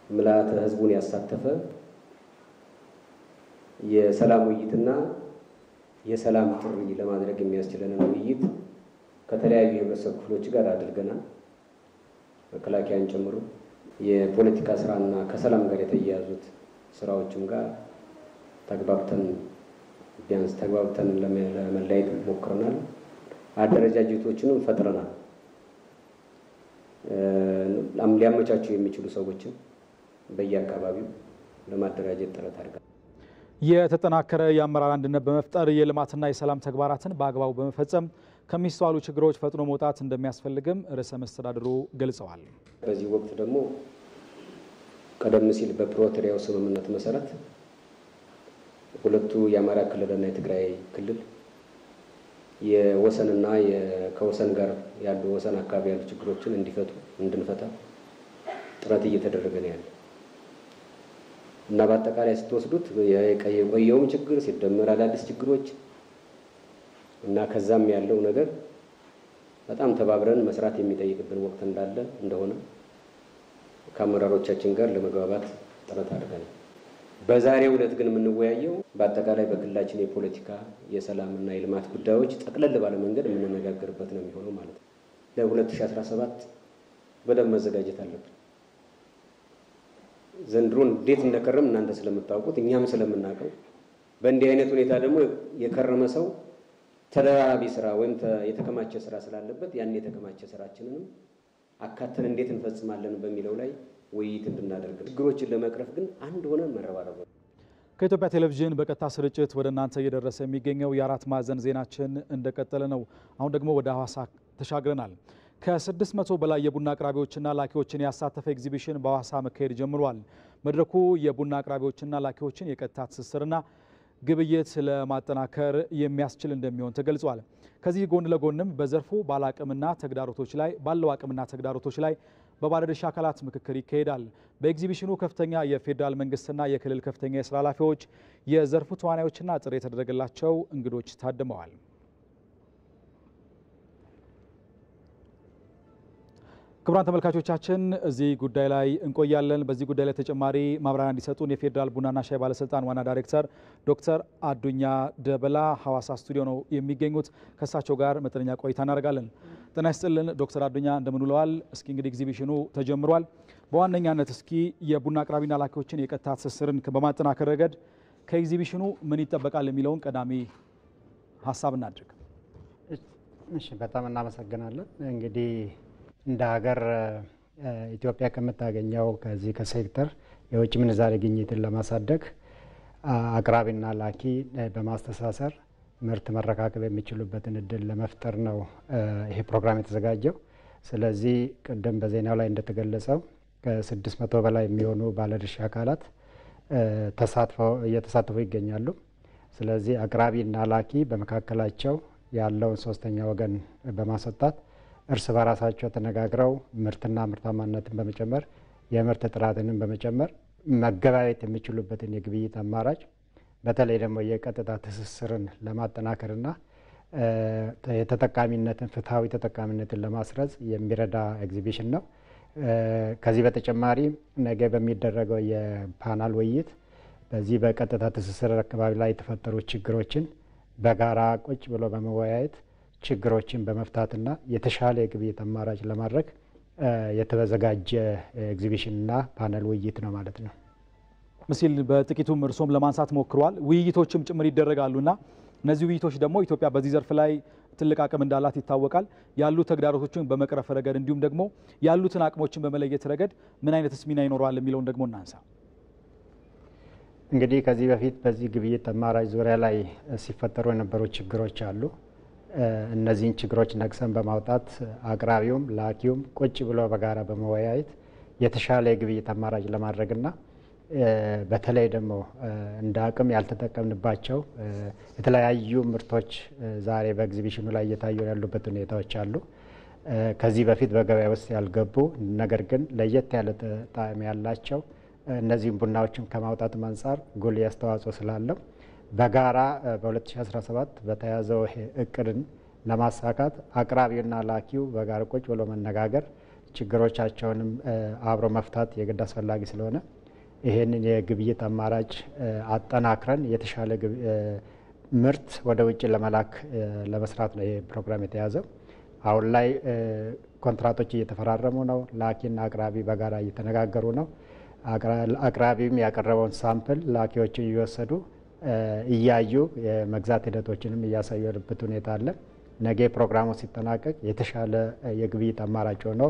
ምልዓተ ህዝቡን ያሳተፈ የሰላም ውይይትና የሰላም ጥሪ ለማድረግ የሚያስችለንን ውይይት ከተለያዩ የህብረተሰብ ክፍሎች ጋር አድርገናል። መከላከያን ጨምሮ የፖለቲካ ስራና ከሰላም ጋር የተያያዙት ስራዎችም ጋር ተግባብተን ለመለያየት ሞክረናል። አደረጃጀቶችንም ፈጥረናል። ሊያመቻቹ የሚችሉ ሰዎችን በየአካባቢው ለማደራጀት ጥረት አድርገናል። የተጠናከረ የአመራር አንድነት በመፍጠር የልማትና የሰላም ተግባራትን በአግባቡ በመፈጸም ከሚስተዋሉ ችግሮች ፈጥኖ መውጣት እንደሚያስፈልግም ርዕሰ መስተዳድሩ ገልጸዋል። በዚህ ወቅት ደግሞ ቀደም ሲል በፕሪቶሪያው ስምምነት መሰረት ሁለቱ የአማራ ክልልና የትግራይ ክልል የወሰንና ከወሰን ጋር ያሉ ወሰን አካባቢ ያሉ ችግሮችን እንድንፈታ ጥረት እየተደረገ ነው ያለው እና በአጠቃላይ ስትወስዱት የቆየውም ችግር ሲደመር አዳዲስ ችግሮች እና ከዛም ያለው ነገር በጣም ተባብረን መስራት የሚጠይቅብን ወቅት እንደሆነ ከአመራሮቻችን ጋር ለመግባባት ጥረት አድርገናል። በዛሬው ዕለት ግን የምንወያየው በአጠቃላይ በክልላችን የፖለቲካ የሰላምና የልማት ጉዳዮች ጠቅለል ባለ መንገድ የምንነጋገርበት ነው የሚሆነው ማለት ነው። ለ2017 በደንብ መዘጋጀት አለብን። ዘንድሮ እንዴት እንደከረም እናንተ ስለምታውቁት እኛም ስለምናውቀው በእንዲህ አይነት ሁኔታ ደግሞ የከረመ ሰው ተደራራቢ ስራ ወይም የተከማቸ ስራ ስላለበት ያን የተከማቸ ስራችንንም አካተን እንዴት እንፈጽማለን በሚለው ላይ ውይይት እንድናደርግ ችግሮችን ለመቅረፍ ግን አንድ ሆነን መረባረብ። ከኢትዮጵያ ቴሌቪዥን በቀጥታ ስርጭት ወደ እናንተ እየደረሰ የሚገኘው የአራት ማዕዘን ዜናችን እንደቀጠለ ነው። አሁን ደግሞ ወደ ሐዋሳ ተሻግረናል። ከ600 በላይ የቡና አቅራቢዎችና ላኪዎችን ያሳተፈ ኤግዚቢሽን በሐዋሳ መካሄድ ጀምሯል። መድረኩ የቡና አቅራቢዎችና ላኪዎችን የቀጥታ ትስስርና ግብይት ለማጠናከር የሚያስችል እንደሚሆን ተገልጿል። ከዚህ ጎን ለጎንም በዘርፉ ባለው አቅምና ተግዳሮቶች ላይ በባለድርሻ አካላት ምክክር ይካሄዳል። በኤግዚቢሽኑ ከፍተኛ የፌዴራል መንግስትና የክልል ከፍተኛ የስራ ኃላፊዎች፣ የዘርፉ ተዋናዮችና ጥሪ የተደረገላቸው እንግዶች ታድመዋል። ክቡራን ተመልካቾቻችን እዚህ ጉዳይ ላይ እንቆያለን። በዚህ ጉዳይ ላይ ተጨማሪ ማብራሪያ እንዲሰጡን የፌዴራል ቡናና ሻይ ባለስልጣን ዋና ዳይሬክተር ዶክተር አዱኛ ደበላ ሐዋሳ ስቱዲዮ ነው የሚገኙት። ከእሳቸው ጋር መጠነኛ ቆይታ እናደርጋለን። ጤና ይስጥልን ዶክተር አዱኛ እንደምን ውለዋል? እስኪ እንግዲህ ኤግዚቢሽኑ ተጀምሯል። በዋነኛነት እስኪ የቡና አቅራቢና ላኪዎችን የቀጥታ ትስስርን በማጠናከር ረገድ ከኤግዚቢሽኑ ምን ይጠበቃል የሚለውን ቀዳሚ ሀሳብ እናድርግ። እሺ፣ በጣም እናመሰግናለን። እንግዲህ እንደ ሀገር ኢትዮጵያ ከምታገኘው ከዚህ ከሴክተር የውጭ ምንዛሬ ግኝትን ለማሳደግ አቅራቢና ላኪ በማስተሳሰር ምርት መረካከብ የሚችሉበትን እድል ለመፍጠር ነው ይሄ ፕሮግራም የተዘጋጀው። ስለዚህ ቅድም በዜናው ላይ እንደተገለጸው ከ600 በላይ የሚሆኑ ባለድርሻ አካላት እየተሳተፉ ይገኛሉ። ስለዚህ አቅራቢና ላኪ በመካከላቸው ያለውን ሶስተኛ ወገን በማስወጣት እርስ በራሳቸው ተነጋግረው ምርትና ምርታማነትን በመጨመር የምርት ጥራትንም በመጨመር መገበያየት የሚችሉበትን የግብይት አማራጭ በተለይ ደግሞ የቀጥታ ትስስርን ለማጠናከርና የተጠቃሚነትን ፍትሐዊ ተጠቃሚነትን ለማስረጽ የሚረዳ ኤግዚቢሽን ነው። ከዚህ በተጨማሪ ነገ በሚደረገው የፓናል ውይይት በዚህ በቀጥታ ትስስር አካባቢ ላይ የተፈጠሩ ችግሮችን በጋራ ቁጭ ብሎ በመወያየት ችግሮችን በመፍታትና የተሻለ የግብይት አማራጭ ለማድረግ የተዘጋጀ ኤግዚቢሽንና ፓናል ውይይት ነው ማለት ነው። ምስል በጥቂቱም እርሶም ለማንሳት ሞክሯል። ውይይቶችም ጭምር ይደረጋሉና እነዚህ ውይይቶች ደግሞ ኢትዮጵያ በዚህ ዘርፍ ላይ ትልቅ አቅም እንዳላት ይታወቃል። ያሉ ተግዳሮቶችን በመቅረፍ ረገድ እንዲሁም ደግሞ ያሉትን አቅሞችን በመለየት ረገድ ምን አይነትስ ሚና ይኖረዋል የሚለውን ደግሞ እናንሳ። እንግዲህ ከዚህ በፊት በዚህ ግብይት አማራጭ ዙሪያ ላይ ሲፈጠሩ የነበሩ ችግሮች አሉ። እነዚህን ችግሮች ነቅሰን በማውጣት አቅራቢውም ላኪውም ቁጭ ብሎ በጋራ በመወያየት የተሻለ የግብይት አማራጭ ለማድረግና በተለይ ደግሞ እንደ አቅም ያልተጠቀምንባቸው የተለያዩ ምርቶች ዛሬ በኤግዚቢሽኑ ላይ እየታዩ ያሉበት ሁኔታዎች አሉ። ከዚህ በፊት በገበያ ውስጥ ያልገቡ ነገር ግን ለየት ያለ ጣዕም ያላቸው እነዚህም ቡናዎችን ከማውጣት አንጻር ጉልህ አስተዋጽኦ ስላለው በጋራ በ2017 በተያዘው እቅድን ለማሳካት አቅራቢውና ላኪው በጋራ ቁጭ ብሎ መነጋገር ችግሮቻቸውንም አብሮ መፍታት የግድ አስፈላጊ ስለሆነ ይሄንን የግብይት አማራጭ አጠናክረን የተሻለ ምርት ወደ ውጭ ለመላክ ለመስራት ነው ይሄ ፕሮግራም የተያዘው። አሁን ላይ ኮንትራቶች እየተፈራረሙ ነው። ላኪና አቅራቢ በጋራ እየተነጋገሩ ነው። አቅራቢም ያቀረበውን ሳምፕል ላኪዎች እየወሰዱ እያዩ የመግዛት ሂደቶችንም እያሳዩበት ሁኔታ አለ። ነገ ፕሮግራሙ ሲጠናቀቅ የተሻለ የግብይት አማራጭ ሆኖ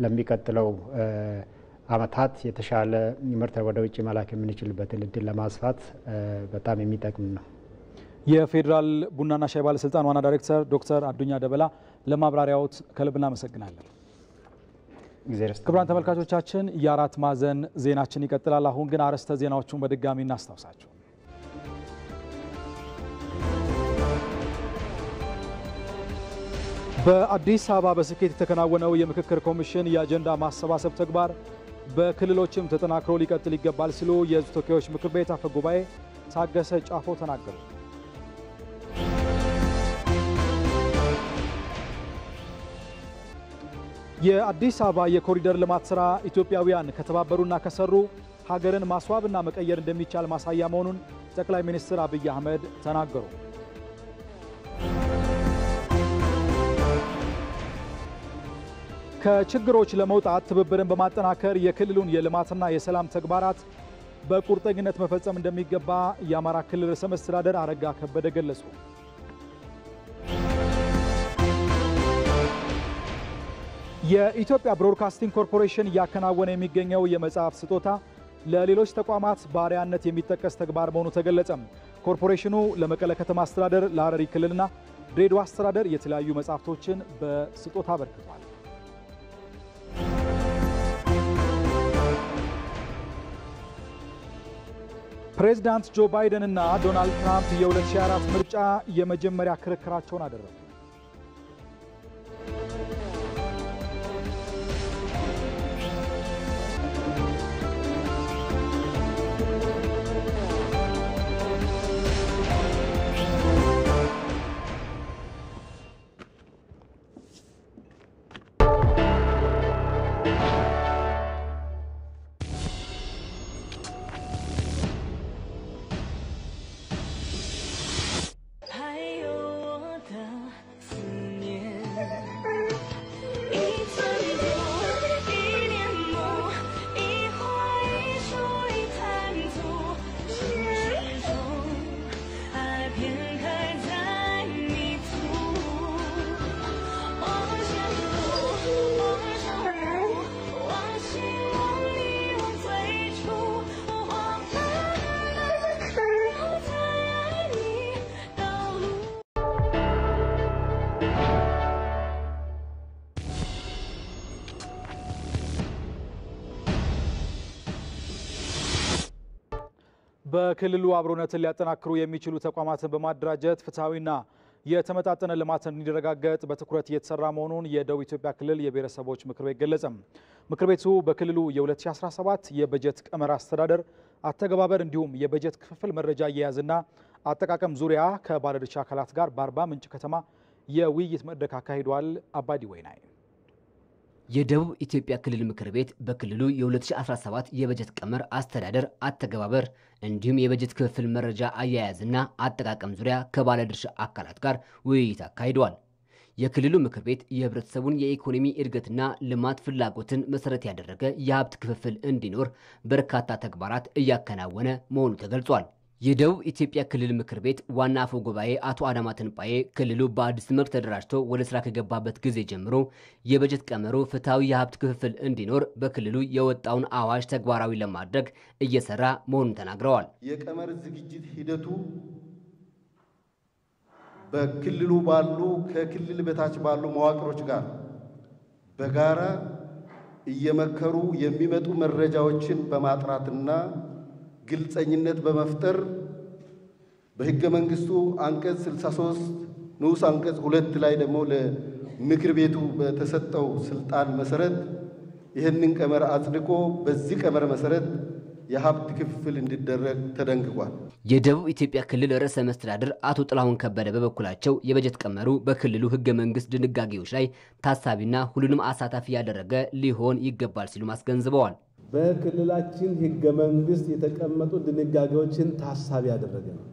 ለሚቀጥለው ዓመታት የተሻለ ምርት ወደ ውጭ መላክ የምንችልበትን እድል ለማስፋት በጣም የሚጠቅም ነው። የፌዴራል ቡናና ሻይ ባለስልጣን ዋና ዳይሬክተር ዶክተር አዱኛ ደበላ ለማብራሪያዎት ከልብ እናመሰግናለን። ክቡራን ተመልካቾቻችን የአራት ማዕዘን ዜናችን ይቀጥላል። አሁን ግን አርዕስተ ዜናዎቹን በድጋሚ እናስታውሳቸው። በአዲስ አበባ በስኬት የተከናወነው የምክክር ኮሚሽን የአጀንዳ ማሰባሰብ ተግባር በክልሎችም ተጠናክሮ ሊቀጥል ይገባል ሲሉ የሕዝብ ተወካዮች ምክር ቤት አፈ ጉባኤ ታገሰ ጫፎ ተናገሩ። የአዲስ አበባ የኮሪደር ልማት ስራ ኢትዮጵያውያን ከተባበሩና ከሰሩ ሀገርን ማስዋብና መቀየር እንደሚቻል ማሳያ መሆኑን ጠቅላይ ሚኒስትር አብይ አህመድ ተናገሩ። ከችግሮች ለመውጣት ትብብርን በማጠናከር የክልሉን የልማትና የሰላም ተግባራት በቁርጠኝነት መፈጸም እንደሚገባ የአማራ ክልል ርዕሰ መስተዳድር አረጋ ከበደ ገለጹ። የኢትዮጵያ ብሮድካስቲንግ ኮርፖሬሽን እያከናወነ የሚገኘው የመጽሐፍ ስጦታ ለሌሎች ተቋማት በአርአያነት የሚጠቀስ ተግባር መሆኑ ተገለጸም። ኮርፖሬሽኑ ለመቀለ ከተማ አስተዳደር፣ ለሐረሪ ክልልና ድሬዳዋ አስተዳደር የተለያዩ መጽሐፍቶችን በስጦታ አበርክቷል። ፕሬዝዳንት ጆ ባይደን እና ዶናልድ ትራምፕ የ2024 ምርጫ የመጀመሪያ ክርክራቸውን አደረጉ። በክልሉ አብሮነትን ሊያጠናክሩ የሚችሉ ተቋማትን በማደራጀት ፍትሐዊና የተመጣጠነ ልማት እንዲረጋገጥ በትኩረት እየተሰራ መሆኑን የደቡብ ኢትዮጵያ ክልል የብሔረሰቦች ምክር ቤት ገለጸ። ምክር ቤቱ በክልሉ የ2017 የበጀት ቀመር አስተዳደር አተገባበር እንዲሁም የበጀት ክፍፍል መረጃ አያያዝና አጠቃቀም ዙሪያ ከባለድርሻ አካላት ጋር በአርባ ምንጭ ከተማ የውይይት መድረክ አካሂዷል። አባዲ ወይናይ የደቡብ ኢትዮጵያ ክልል ምክር ቤት በክልሉ የ2017 የበጀት ቀመር አስተዳደር አተገባበር እንዲሁም የበጀት ክፍፍል መረጃ አያያዝና አጠቃቀም ዙሪያ ከባለድርሻ አካላት ጋር ውይይት አካሂዷል። የክልሉ ምክር ቤት የህብረተሰቡን የኢኮኖሚ እድገትና ልማት ፍላጎትን መሰረት ያደረገ የሀብት ክፍፍል እንዲኖር በርካታ ተግባራት እያከናወነ መሆኑ ተገልጿል። የደቡብ ኢትዮጵያ ክልል ምክር ቤት ዋና አፈ ጉባኤ አቶ አዳማ ተንጳዬ ክልሉ በአዲስ መልክ ተደራጅቶ ወደ ስራ ከገባበት ጊዜ ጀምሮ የበጀት ቀመሩ ፍትሐዊ የሀብት ክፍፍል እንዲኖር በክልሉ የወጣውን አዋጅ ተግባራዊ ለማድረግ እየሰራ መሆኑን ተናግረዋል። የቀመር ዝግጅት ሂደቱ በክልሉ ባሉ ከክልል በታች ባሉ መዋቅሮች ጋር በጋራ እየመከሩ የሚመጡ መረጃዎችን በማጥራትና ግልጸኝነት በመፍጠር በሕገ መንግስቱ አንቀጽ 63 ንዑስ አንቀጽ 2 ላይ ደግሞ ለምክር ቤቱ በተሰጠው ስልጣን መሰረት ይህንን ቀመር አጽድቆ በዚህ ቀመር መሰረት የሀብት ክፍፍል እንዲደረግ ተደንግጓል። የደቡብ ኢትዮጵያ ክልል ርዕሰ መስተዳድር አቶ ጥላሁን ከበደ በበኩላቸው የበጀት ቀመሩ በክልሉ ሕገ መንግስት ድንጋጌዎች ላይ ታሳቢና ሁሉንም አሳታፊ ያደረገ ሊሆን ይገባል ሲሉ አስገንዝበዋል። በክልላችን ሕገ መንግስት የተቀመጡ ድንጋጌዎችን ታሳቢ ያደረገ ነው።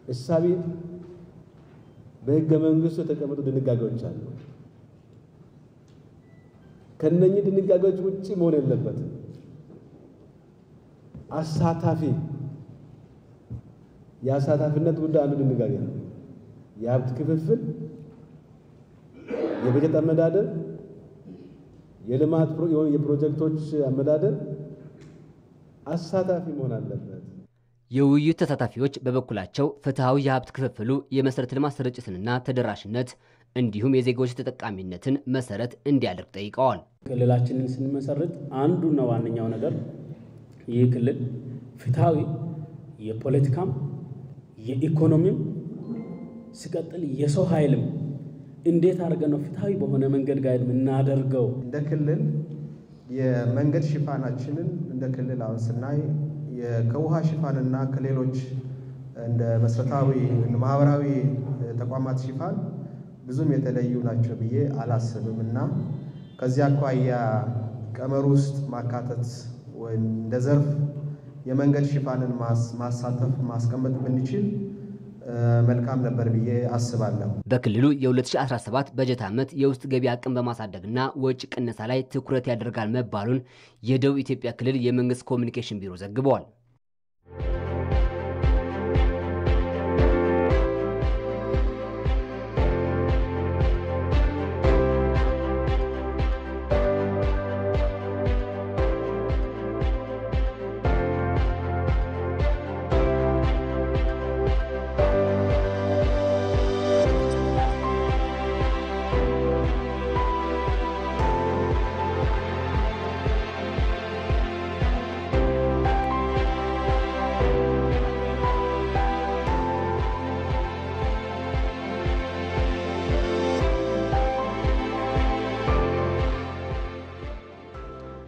እሳቢ በሕገ መንግስቱ የተቀመጡ ድንጋጌዎች አሉ። ከነኚህ ድንጋጌዎች ውጪ መሆን የለበትም። አሳታፊ የአሳታፊነት ጉዳይ አንዱ ድንጋጌ ነው። የሀብት ክፍፍል፣ የበጀት አመዳደር፣ የልማት የፕሮጀክቶች አመዳደር አሳታፊ መሆን አለበት። የውይይት ተሳታፊዎች በበኩላቸው ፍትሐዊ የሀብት ክፍፍሉ የመሰረተ ልማት ስርጭትንና ተደራሽነት እንዲሁም የዜጎች ተጠቃሚነትን መሰረት እንዲያደርግ ጠይቀዋል። ክልላችንን ስንመሰርት አንዱና ዋነኛው ነገር ይህ ክልል ፍትሐዊ የፖለቲካም የኢኮኖሚም ሲቀጥል የሰው ኃይልም እንዴት አድርገን ነው ፍትሐዊ በሆነ መንገድ ጋር የምናደርገው? እንደ ክልል የመንገድ ሽፋናችንን እንደ ክልል አሁን ስናይ ከውሃ ሽፋንና ከሌሎች እንደ መሰረታዊ ማህበራዊ ተቋማት ሽፋን ብዙም የተለዩ ናቸው ብዬ አላስብም እና ከዚህ አኳያ ቀመር ውስጥ ማካተት ወይም እንደ ዘርፍ የመንገድ ሽፋንን ማሳተፍ ማስቀመጥ ብንችል መልካም ነበር ብዬ አስባለሁ። በክልሉ የ2017 በጀት ዓመት የውስጥ ገቢ አቅም በማሳደግና ወጪ ቅነሳ ላይ ትኩረት ያደርጋል መባሉን የደቡብ ኢትዮጵያ ክልል የመንግስት ኮሚኒኬሽን ቢሮ ዘግቧል።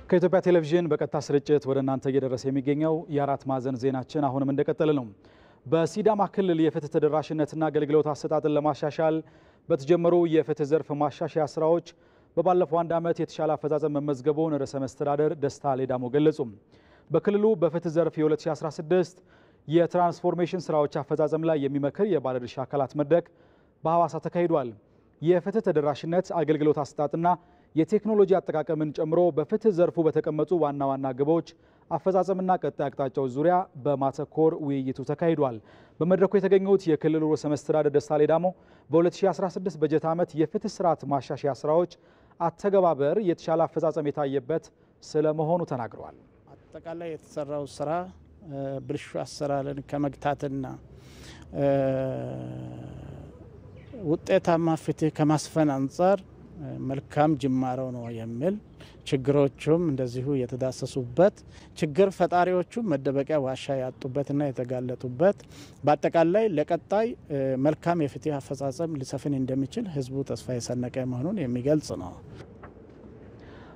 ከኢትዮጵያ ቴሌቪዥን በቀጥታ ስርጭት ወደ እናንተ እየደረሰ የሚገኘው የአራት ማዕዘን ዜናችን አሁንም እንደቀጠለ ነው። በሲዳማ ክልል የፍትህ ተደራሽነትና አገልግሎት አሰጣጥን ለማሻሻል በተጀመሩ የፍትህ ዘርፍ ማሻሻያ ስራዎች በባለፈው አንድ ዓመት የተሻለ አፈጻጸም መመዝገቡን ርዕሰ መስተዳድር ደስታ ሌዳሞ ገለጹ። በክልሉ በፍትህ ዘርፍ የ2016 የትራንስፎርሜሽን ስራዎች አፈጻጸም ላይ የሚመክር የባለድርሻ አካላት መድረክ በሐዋሳ ተካሂዷል። የፍትህ ተደራሽነት አገልግሎት አሰጣጥና የቴክኖሎጂ አጠቃቀምን ጨምሮ በፍትህ ዘርፉ በተቀመጡ ዋና ዋና ግቦች አፈጻጸምና ቀጣይ አቅጣጫዎች ዙሪያ በማተኮር ውይይቱ ተካሂዷል። በመድረኩ የተገኙት የክልሉ ርዕሰ መስተዳድር ደስታ ሌዳሞ በ2016 በጀት ዓመት የፍትህ ስርዓት ማሻሻያ ስራዎች አተገባበር የተሻለ አፈጻጸም የታየበት ስለመሆኑ ተናግረዋል። አጠቃላይ የተሰራው ስራ ብልሹ አሰራርን ከመግታትና ውጤታማ ፍትህ ከማስፈን አንጻር መልካም ጅማሮ ነው የሚል ችግሮቹም እንደዚሁ የተዳሰሱበት ችግር ፈጣሪዎቹ መደበቂያ ዋሻ ያጡበትና የተጋለጡበት በአጠቃላይ ለቀጣይ መልካም የፍትህ አፈጻጸም ሊሰፍን እንደሚችል ህዝቡ ተስፋ የሰነቀ መሆኑን የሚገልጽ ነው።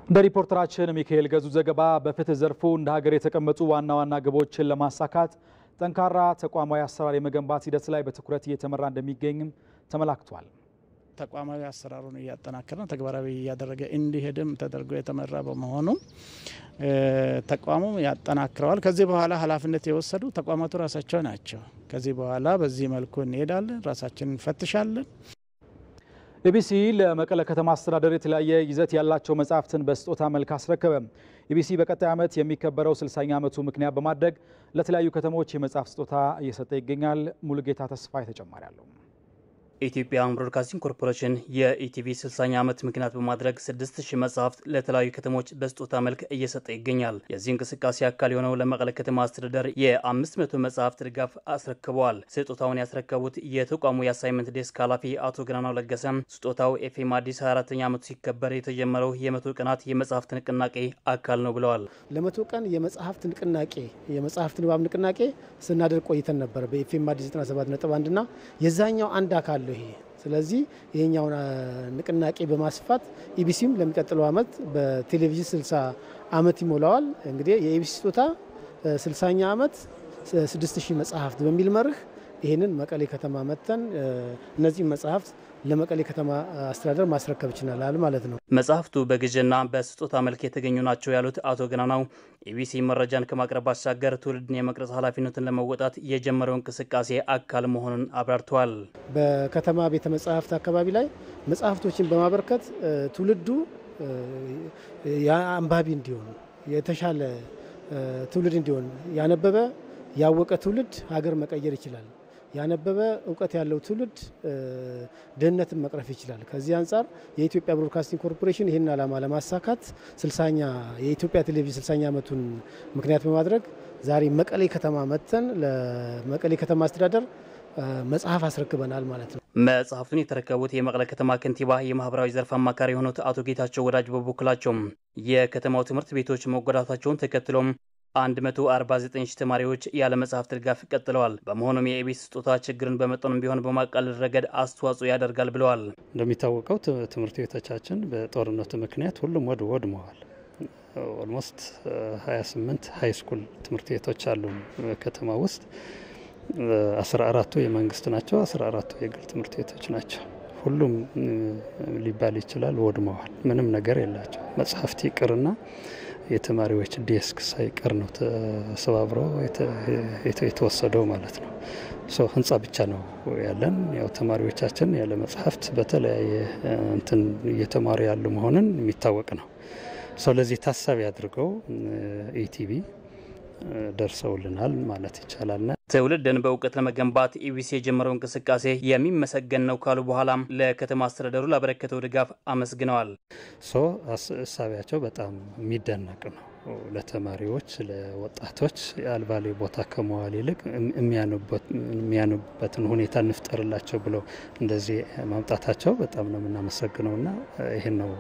እንደ ሪፖርተራችን ሚካኤል ገዙ ዘገባ በፍትህ ዘርፉ እንደ ሀገር የተቀመጡ ዋና ዋና ግቦችን ለማሳካት ጠንካራ ተቋማዊ አሰራር የመገንባት ሂደት ላይ በትኩረት እየተመራ እንደሚገኝም ተመላክቷል። ተቋማዊ አሰራሩን እያጠናከረ ተግባራዊ እያደረገ እንዲሄድም ተደርጎ የተመራ በመሆኑ ተቋሙ ያጠናክረዋል። ከዚህ በኋላ ኃላፊነት የወሰዱ ተቋማቱ ራሳቸው ናቸው። ከዚህ በኋላ በዚህ መልኩ እንሄዳለን፣ ራሳችንን እንፈትሻለን። ኢቢሲ ለመቀለ ከተማ አስተዳደር የተለያየ ይዘት ያላቸው መጻሕፍትን በስጦታ መልክ አስረከበ። ኢቢሲ በቀጣይ ዓመት የሚከበረው 60ኛ ዓመቱ ምክንያት በማድረግ ለተለያዩ ከተሞች የመጻሕፍት ስጦታ እየሰጠ ይገኛል። ሙሉጌታ ተስፋዬ ተጨማሪ አለው። ኢትዮጵያ ብሮድካስቲንግ ኮርፖሬሽን የኢቲቪ 60ኛ ዓመት ምክንያት በማድረግ 6000 መጻሕፍት ለተለያዩ ከተሞች በስጦታ መልክ እየሰጠ ይገኛል። የዚህ እንቅስቃሴ አካል የሆነው ለመቀለ ከተማ አስተዳደር የ500 መጻሕፍት ድጋፍ አስረክበዋል። ስጦታውን ያስረከቡት የተቋሙ የአሳይመንት ዴስክ ኃላፊ አቶ ገናናው ለገሰም ስጦታው ኤፍኤም አዲስ 24ኛ ዓመቱ ሲከበር የተጀመረው የ100 ቀናት የመጻሕፍት ንቅናቄ አካል ነው ብለዋል። ለ100 ቀን የመጻሕፍት ንቅናቄ የመጻሕፍት ንባብ ንቅናቄ ስናደርግ ቆይተን ነበር በኤፍኤም አዲስ 97.1 እና የዛኛው አንድ አካል ነው ይሄ። ስለዚህ ይሄኛው ንቅናቄ በማስፋት ኢቢሲም ለሚቀጥለው ዓመት በቴሌቪዥን 60 ዓመት ይሞላዋል። እንግዲህ የኢቢሲ ስጦታ 60ኛ ዓመት 6000 መጻሕፍት በሚል መርህ ይሄንን መቀሌ ከተማ መተን እነዚህ መጻሕፍት ለመቀሌ ከተማ አስተዳደር ማስረከብ ይችላል ማለት ነው። መጻሕፍቱ በግዥና በስጦታ መልክ የተገኙ ናቸው ያሉት አቶ ገናናው ኢቢሲ መረጃን ከማቅረብ ባሻገር ትውልድን የመቅረጽ ኃላፊነትን ለመወጣት የጀመረው እንቅስቃሴ አካል መሆኑን አብራርተዋል። በከተማ ቤተ መጻሕፍት አካባቢ ላይ መጻሕፍቶችን በማበርከት ትውልዱ አንባቢ እንዲሆን የተሻለ ትውልድ እንዲሆን ያነበበ ያወቀ ትውልድ ሀገር መቀየር ይችላል። ያነበበ እውቀት ያለው ትውልድ ድህነትን መቅረፍ ይችላል። ከዚህ አንጻር የኢትዮጵያ ብሮድካስቲንግ ኮርፖሬሽን ይህን ዓላማ ለማሳካት 60ኛ የኢትዮጵያ ቴሌቪዥን 60ኛ ዓመቱን ምክንያት በማድረግ ዛሬ መቀሌ ከተማ መተን ለመቀሌ ከተማ አስተዳደር መጽሐፍ አስረክበናል ማለት ነው። መጽሐፍቱን የተረከቡት የመቀለ ከተማ ከንቲባ የማህበራዊ ዘርፍ አማካሪ የሆኑት አቶ ጌታቸው ወዳጅ በበኩላቸው የከተማው ትምህርት ቤቶች መጎዳታቸውን ተከትሎም 149 ተማሪዎች ያለ መጽሐፍት ድጋፍ ቀጥለዋል። በመሆኑም የኢቢሲ ስጦታ ችግርን በመጠኑም ቢሆን በማቃለል ረገድ አስተዋጽኦ ያደርጋል ብለዋል። እንደሚታወቀው ትምህርት ቤቶቻችን በጦርነቱ ምክንያት ሁሉም ወድመዋል። ኦልሞስት 28 ሃይ ስኩል ትምህርት ቤቶች አሉ ከተማ ውስጥ። 14ቱ የመንግስት ናቸው፣ 14ቱ የግል ትምህርት ቤቶች ናቸው። ሁሉም ሊባል ይችላል ወድመዋል። ምንም ነገር የላቸው። መጽሐፍት ይቅርና የተማሪዎች ዴስክ ሳይቀር ነው ተሰባብረው የተወሰደው ማለት ነው። ህንጻ ብቻ ነው ያለን። ያው ተማሪዎቻችን ያለ መጽሐፍት በተለያየ እንትን እየተማሩ ያሉ መሆኑን የሚታወቅ ነው። ለዚህ ታሳቢ አድርገው ኢቲቪ ደርሰውልናል ማለት ይቻላል። ትውልድን በእውቀት ለመገንባት ኢቢሲ የጀመረው እንቅስቃሴ የሚመሰገን ነው ካሉ በኋላም ለከተማ አስተዳደሩ ላበረከተው ድጋፍ አመስግነዋል። እሳቢያቸው በጣም የሚደነቅ ነው። ለተማሪዎች ለወጣቶች አልባሌ ቦታ ከመዋል ይልቅ የሚያኑበትን ሁኔታ እንፍጠርላቸው ብለው እንደዚህ ማምጣታቸው በጣም ነው የምናመሰግነውና ይህን ነው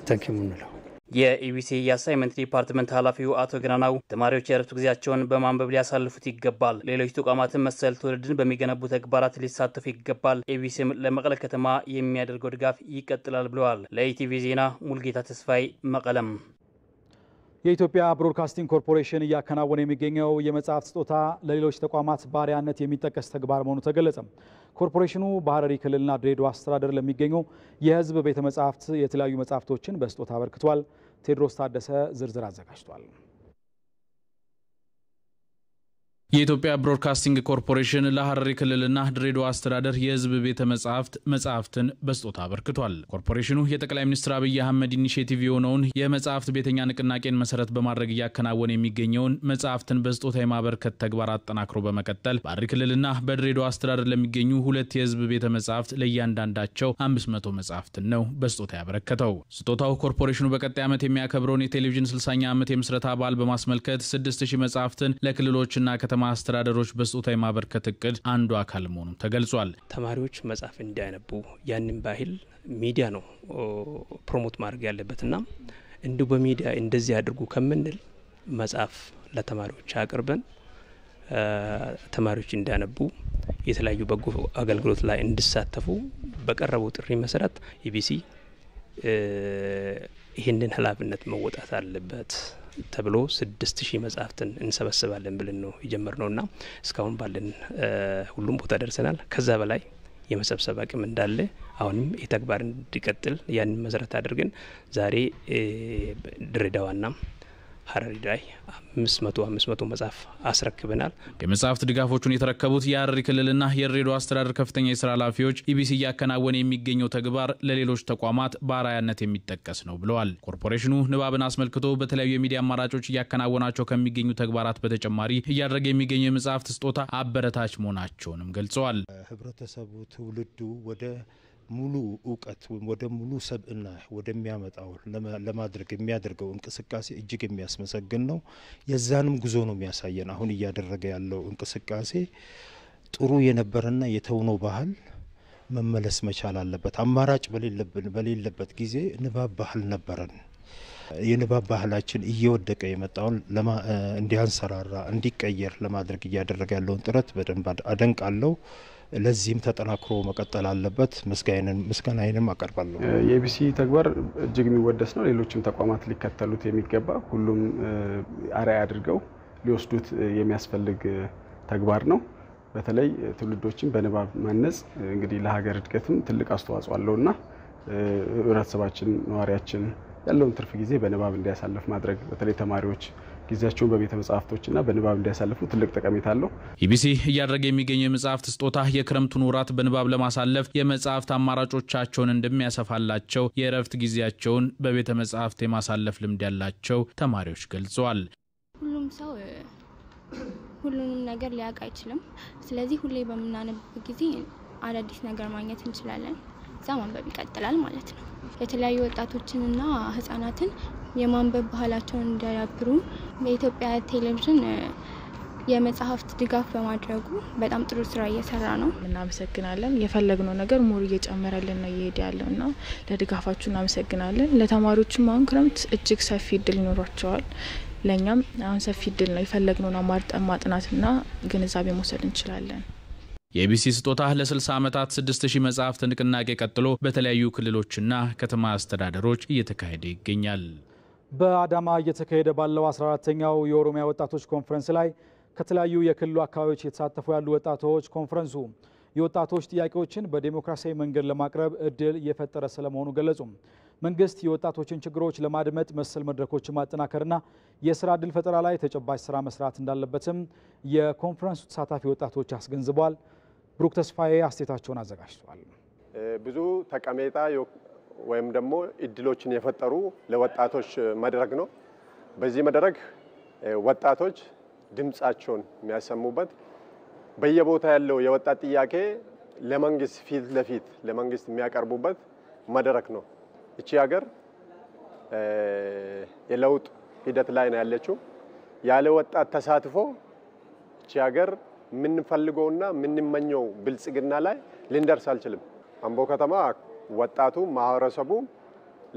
ተንኪሙ እንለው። የኢቢሲ የአሳይመንት ዲፓርትመንት ኃላፊው አቶ ገናናው ተማሪዎች የእረፍት ጊዜያቸውን በማንበብ ሊያሳልፉት ይገባል፣ ሌሎች ተቋማትን መሰል ትውልድን በሚገነቡ ተግባራት ሊሳተፉ ይገባል፣ ኢቢሲም ለመቀለ ከተማ የሚያደርገው ድጋፍ ይቀጥላል ብለዋል። ለኢቲቪ ዜና ሙልጌታ ተስፋይ መቀለም። የኢትዮጵያ ብሮድካስቲንግ ኮርፖሬሽን እያከናወነ የሚገኘው የመጽሐፍት ስጦታ ለሌሎች ተቋማት ባሪያነት የሚጠቀስ ተግባር መሆኑ ተገለጸ። ኮርፖሬሽኑ በሐረሪ ክልልና ድሬዳዋ አስተዳደር ለሚገኙ የሕዝብ ቤተ መጻሕፍት የተለያዩ መጻሕፍቶችን በስጦታ አበርክቷል። ቴድሮስ ታደሰ ዝርዝር አዘጋጅቷል። የኢትዮጵያ ብሮድካስቲንግ ኮርፖሬሽን ለሐረሪ ክልልና ድሬዳዋ አስተዳደር የሕዝብ ቤተ መጻሕፍትን በስጦታ አበርክቷል። ኮርፖሬሽኑ የጠቅላይ ሚኒስትር አብይ አህመድ ኢኒሼቲቭ የሆነውን የመጻሕፍት ቤተኛ ንቅናቄን መሰረት በማድረግ እያከናወነ የሚገኘውን መጻሕፍትን በስጦታ የማበርከት ተግባር አጠናክሮ በመቀጠል በሐረሪ ክልልና በድሬዳዋ አስተዳደር ለሚገኙ ሁለት የሕዝብ ቤተ መጻሕፍት ለእያንዳንዳቸው 500 መጻሕፍትን ነው በስጦታ ያበረከተው። ስጦታው ኮርፖሬሽኑ በቀጣይ ዓመት የሚያከብረውን የቴሌቪዥን 60ኛ ዓመት የምስረታ በዓል በማስመልከት 6000 መጻሕፍትን ለክልሎችና ከተማ ከተማ አስተዳደሮች በስጦታ የማበርከት እቅድ አንዱ አካል መሆኑም ተገልጿል። ተማሪዎች መጽሐፍ እንዲያነቡ ያንን ባህል ሚዲያ ነው ፕሮሞት ማድረግ ያለበትና እንዲሁ በሚዲያ እንደዚህ አድርጉ ከምንል መጽሐፍ ለተማሪዎች አቅርበን ተማሪዎች እንዲያነቡ የተለያዩ በጎ አገልግሎት ላይ እንዲሳተፉ በቀረበው ጥሪ መሰረት ኢቢሲ ይህንን ኃላፊነት መወጣት አለበት ተብሎ 6000 መጽሐፍትን እንሰበስባለን ብለን ነው የጀመርነውና እስካሁን ባለን ሁሉም ቦታ ደርሰናል። ከዛ በላይ የመሰብሰብ አቅም እንዳለ አሁንም የተግባር እንዲቀጥል ያንን መሰረት አድርገን ዛሬ ድሬዳዋና ሐረሪ ላይ 500 መጽሐፍ አስረክበናል። የመጽሐፍት ድጋፎቹን የተረከቡት የሐረሪ ክልልና የድሬዳዋ አስተዳደር ከፍተኛ የሥራ ኃላፊዎች ኢቢሲ እያከናወነ የሚገኘው ተግባር ለሌሎች ተቋማት በአርአያነት የሚጠቀስ ነው ብለዋል። ኮርፖሬሽኑ ንባብን አስመልክቶ በተለያዩ የሚዲያ አማራጮች እያከናወናቸው ከሚገኙ ተግባራት በተጨማሪ እያደረገ የሚገኘው የመጽሐፍት ስጦታ አበረታች መሆናቸውንም ገልጸዋል። ህብረተሰቡ ትውልዱ ወደ ሙሉ እውቀት ወደ ሙሉ ሰብእና ወደሚያመጣው ለማድረግ የሚያደርገው እንቅስቃሴ እጅግ የሚያስመሰግን ነው። የዛንም ጉዞ ነው የሚያሳየን። አሁን እያደረገ ያለው እንቅስቃሴ ጥሩ የነበረና የተውነው ባህል መመለስ መቻል አለበት። አማራጭ በሌለበት ጊዜ ንባብ ባህል ነበረን። የንባብ ባህላችን እየወደቀ የመጣውን እንዲያንሰራራ እንዲቀየር ለማድረግ እያደረገ ያለውን ጥረት በደንብ አደንቃለሁ። ለዚህም ተጠናክሮ መቀጠል አለበት። ምስጋናዬንም አቀርባለሁ። የኢቢሲ ተግባር እጅግ የሚወደስ ነው። ሌሎችም ተቋማት ሊከተሉት የሚገባ ሁሉም አርአያ አድርገው ሊወስዱት የሚያስፈልግ ተግባር ነው። በተለይ ትውልዶችን በንባብ ማነጽ እንግዲህ ለሀገር እድገትም ትልቅ አስተዋጽኦ አለውና ህብረተሰባችን ነዋሪያችን ያለውን ትርፍ ጊዜ በንባብ እንዲያሳልፍ ማድረግ በተለይ ተማሪዎች ጊዜያቸውን በቤተ መጻሕፍቶችና በንባብ እንዲያሳልፉ ትልቅ ጠቀሜታ አለው። ኢቢሲ እያደረገ የሚገኘው የመጽሐፍት ስጦታ የክረምቱን ወራት በንባብ ለማሳለፍ የመጽሐፍት አማራጮቻቸውን እንደሚያሰፋላቸው የእረፍት ጊዜያቸውን በቤተ መጻሕፍት የማሳለፍ ልምድ ያላቸው ተማሪዎች ገልጸዋል። ሁሉም ሰው ሁሉንም ነገር ሊያውቅ አይችልም። ስለዚህ ሁሌ በምናነብበት ጊዜ አዳዲስ ነገር ማግኘት እንችላለን። እዛ ማንበብ ይቀጥላል ማለት ነው። የተለያዩ ወጣቶችንና ህጻናትን የማንበብ ባህላቸውን እንዲያዳብሩ የኢትዮጵያ ቴሌቪዥን የመጽሐፍት ድጋፍ በማድረጉ በጣም ጥሩ ስራ እየሰራ ነው። እናመሰግናለን። የፈለግነው ነገር ሙሉ እየጨመረልን ነው እየሄደ ያለውና ለድጋፋችሁ እናመሰግናለን። ለተማሪዎችም አሁን ክረምት እጅግ ሰፊ እድል ይኖራቸዋል። ለኛም አሁን ሰፊ እድል ነው። የፈለግነውን አማርጠን ማጥናትና ግንዛቤ መውሰድ እንችላለን። የኢቢሲ ስጦታ ለ60 ዓመታት 6000 መጽሐፍት ንቅናቄ ቀጥሎ በተለያዩ ክልሎችና ከተማ አስተዳደሮች እየተካሄደ ይገኛል። በአዳማ እየተካሄደ ባለው 14ኛው የኦሮሚያ ወጣቶች ኮንፈረንስ ላይ ከተለያዩ የክልሉ አካባቢዎች የተሳተፉ ያሉ ወጣቶች ኮንፈረንሱ የወጣቶች ጥያቄዎችን በዲሞክራሲያዊ መንገድ ለማቅረብ እድል እየፈጠረ ስለመሆኑ ገለጹ። መንግስት የወጣቶችን ችግሮች ለማድመጥ መሰል መድረኮችን ማጠናከርና የስራ እድል ፈጠራ ላይ ተጨባጭ ስራ መስራት እንዳለበትም የኮንፈረንሱ ተሳታፊ ወጣቶች አስገንዝበዋል። ብሩክ ተስፋዬ አስተያየታቸውን አዘጋጅቷል። ብዙ ጠቀሜታ ወይም ደግሞ እድሎችን የፈጠሩ ለወጣቶች መድረክ ነው። በዚህ መድረክ ወጣቶች ድምጻቸውን የሚያሰሙበት በየቦታ ያለው የወጣት ጥያቄ ለመንግስት ፊት ለፊት ለመንግስት የሚያቀርቡበት መድረክ ነው። እቺ ሀገር የለውጥ ሂደት ላይ ነው ያለችው። ያለ ወጣት ተሳትፎ እቺ ሀገር ምንፈልገውና ምንመኘው ብልጽግና ላይ ልንደርስ አልችልም። አምቦ ከተማ ወጣቱ ማህበረሰቡ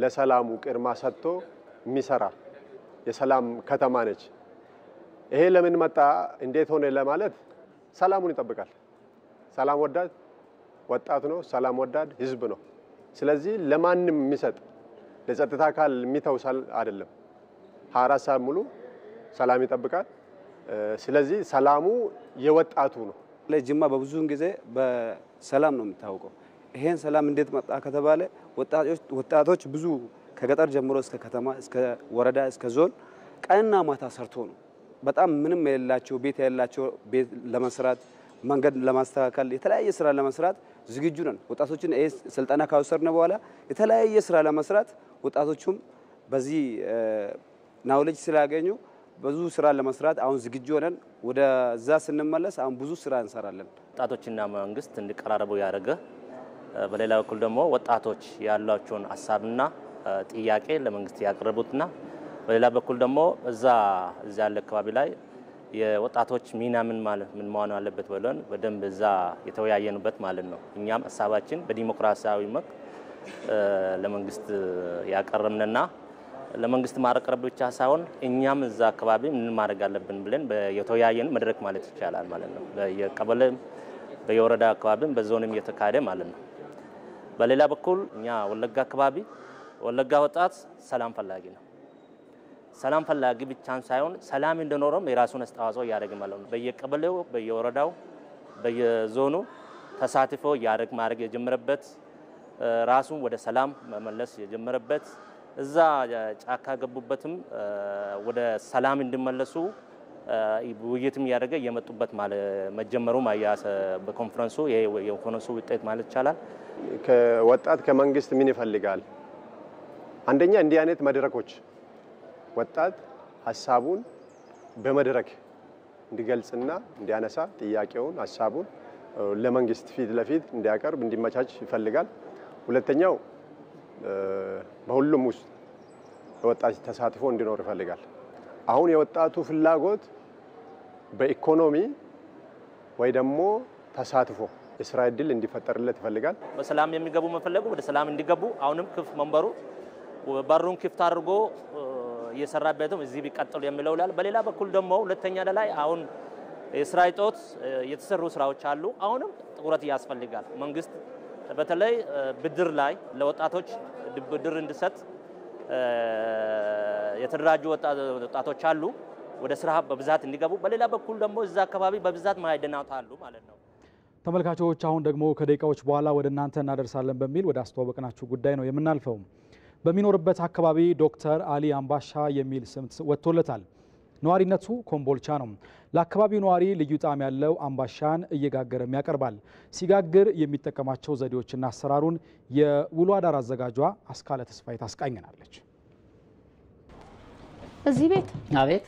ለሰላሙ ቅድማ ሰጥቶ የሚሰራ የሰላም ከተማ ነች። ይሄ ለምን መጣ እንዴት ሆነ ለማለት ሰላሙን ይጠብቃል። ሰላም ወዳድ ወጣት ነው። ሰላም ወዳድ ህዝብ ነው። ስለዚህ ለማንም የሚሰጥ ለጸጥታ አካል የሚተውሳል አይደለም። 24 ሰዓት ሙሉ ሰላም ይጠብቃል። ስለዚህ ሰላሙ የወጣቱ ነው። ለጅማ በብዙውን ጊዜ በሰላም ነው የምታወቀው። ይሄን ሰላም እንዴት መጣ ከተባለ ወጣቶች ብዙ ከገጠር ጀምሮ እስከ ከተማ እስከ ወረዳ እስከ ዞን ቀንና ማታ ሰርቶ ነው። በጣም ምንም የሌላቸው ቤት ያላቸው ቤት ለመስራት መንገድ ለማስተካከል የተለያየ ስራ ለመስራት ዝግጁ ነን። ወጣቶችን ይሄ ስልጠና ካወሰድን በኋላ የተለያየ ስራ ለመስራት ወጣቶቹም በዚህ ናውሌጅ ስላገኙ ብዙ ስራ ለመስራት አሁን ዝግጁ ሆነን ወደዛ ስንመለስ አሁን ብዙ ስራ እንሰራለን። ወጣቶችና መንግስት እንዲቀራረቡ ያደረገ በሌላ በኩል ደግሞ ወጣቶች ያሏቸውን ሀሳብና ጥያቄ ለመንግስት ያቀርቡትና በሌላ በኩል ደግሞ እዛ ያለ አካባቢ ላይ የወጣቶች ሚና ምን መሆን አለበት ብለን በደንብ እዛ የተወያየንበት ማለት ነው። እኛም ሐሳባችን በዲሞክራሲያዊ መልክ ለመንግስት ያቀርብንና ለመንግስት ማቅረብ ብቻ ሳይሆን እኛም እዛ አካባቢ ምን ማድረግ አለብን ብለን የተወያየን መድረክ ማለት ይቻላል ማለት ነው። በየቀበሌ በየወረዳ አካባቢም በዞንም እየተካሄደ ማለት ነው። በሌላ በኩል እኛ ወለጋ አካባቢ ወለጋ ወጣት ሰላም ፈላጊ ነው። ሰላም ፈላጊ ብቻም ሳይሆን ሰላም እንደኖረም የራሱን አስተዋጽኦ ያደርግ ማለት ነው። በየቀበሌው በየወረዳው በየዞኑ ተሳትፎ ማድረግ የጀመረበት ራሱን ወደ ሰላም መመለስ የጀመረበት እዛ ጫካ ገቡበትም ወደ ሰላም እንዲመለሱ ውይይትም ያደረገ የመጡበት ማለት መጀመሩ ማያሰ በኮንፈረንሱ የኮንፈረንሱ ውጤት ማለት ይቻላል። ከወጣት ከመንግስት ምን ይፈልጋል? አንደኛ እንዲህ አይነት መድረኮች ወጣት ሐሳቡን በመድረክ እንዲገልጽና እንዲያነሳ ጥያቄውን ሐሳቡን ለመንግስት ፊት ለፊት እንዲያቀርብ እንዲመቻች ይፈልጋል። ሁለተኛው በሁሉም ውስጥ የወጣት ተሳትፎ እንዲኖር ይፈልጋል። አሁን የወጣቱ ፍላጎት በኢኮኖሚ ወይ ደግሞ ተሳትፎ የስራ እድል እንዲፈጠርለት ይፈልጋል። በሰላም የሚገቡ መፈለጉ ወደ ሰላም እንዲገቡ አሁንም ክፍ መንበሩ በሩን ክፍት አድርጎ እየሰራበትም እዚህ ቢቀጥሉ የሚለው ይላል። በሌላ በኩል ደግሞ ሁለተኛ ላይ አሁን የስራ እጦት የተሰሩ ስራዎች አሉ። አሁንም ትኩረት ያስፈልጋል። መንግስት በተለይ ብድር ላይ ለወጣቶች ብድር እንዲሰጥ የተደራጁ ወጣቶች አሉ ወደ ስራ በብዛት እንዲገቡ። በሌላ በኩል ደግሞ እዛ አካባቢ በብዛት ማዕድናት አሉ ማለት ነው። ተመልካቾች አሁን ደግሞ ከደቂቃዎች በኋላ ወደ እናንተ እናደርሳለን በሚል ወደ አስተዋወቅናችሁ ጉዳይ ነው የምናልፈው። በሚኖርበት አካባቢ ዶክተር አሊ አምባሻ የሚል ስም ወጥቶለታል። ነዋሪነቱ ኮምቦልቻ ነው። ለአካባቢው ነዋሪ ልዩ ጣዕም ያለው አምባሻን እየጋገረም ያቀርባል። ሲጋግር የሚጠቀማቸው ዘዴዎችና አሰራሩን የውሎ አዳር አዘጋጇ አስካለ ተስፋዬ ታስቃኘናለች። እዚህ ቤት አቤት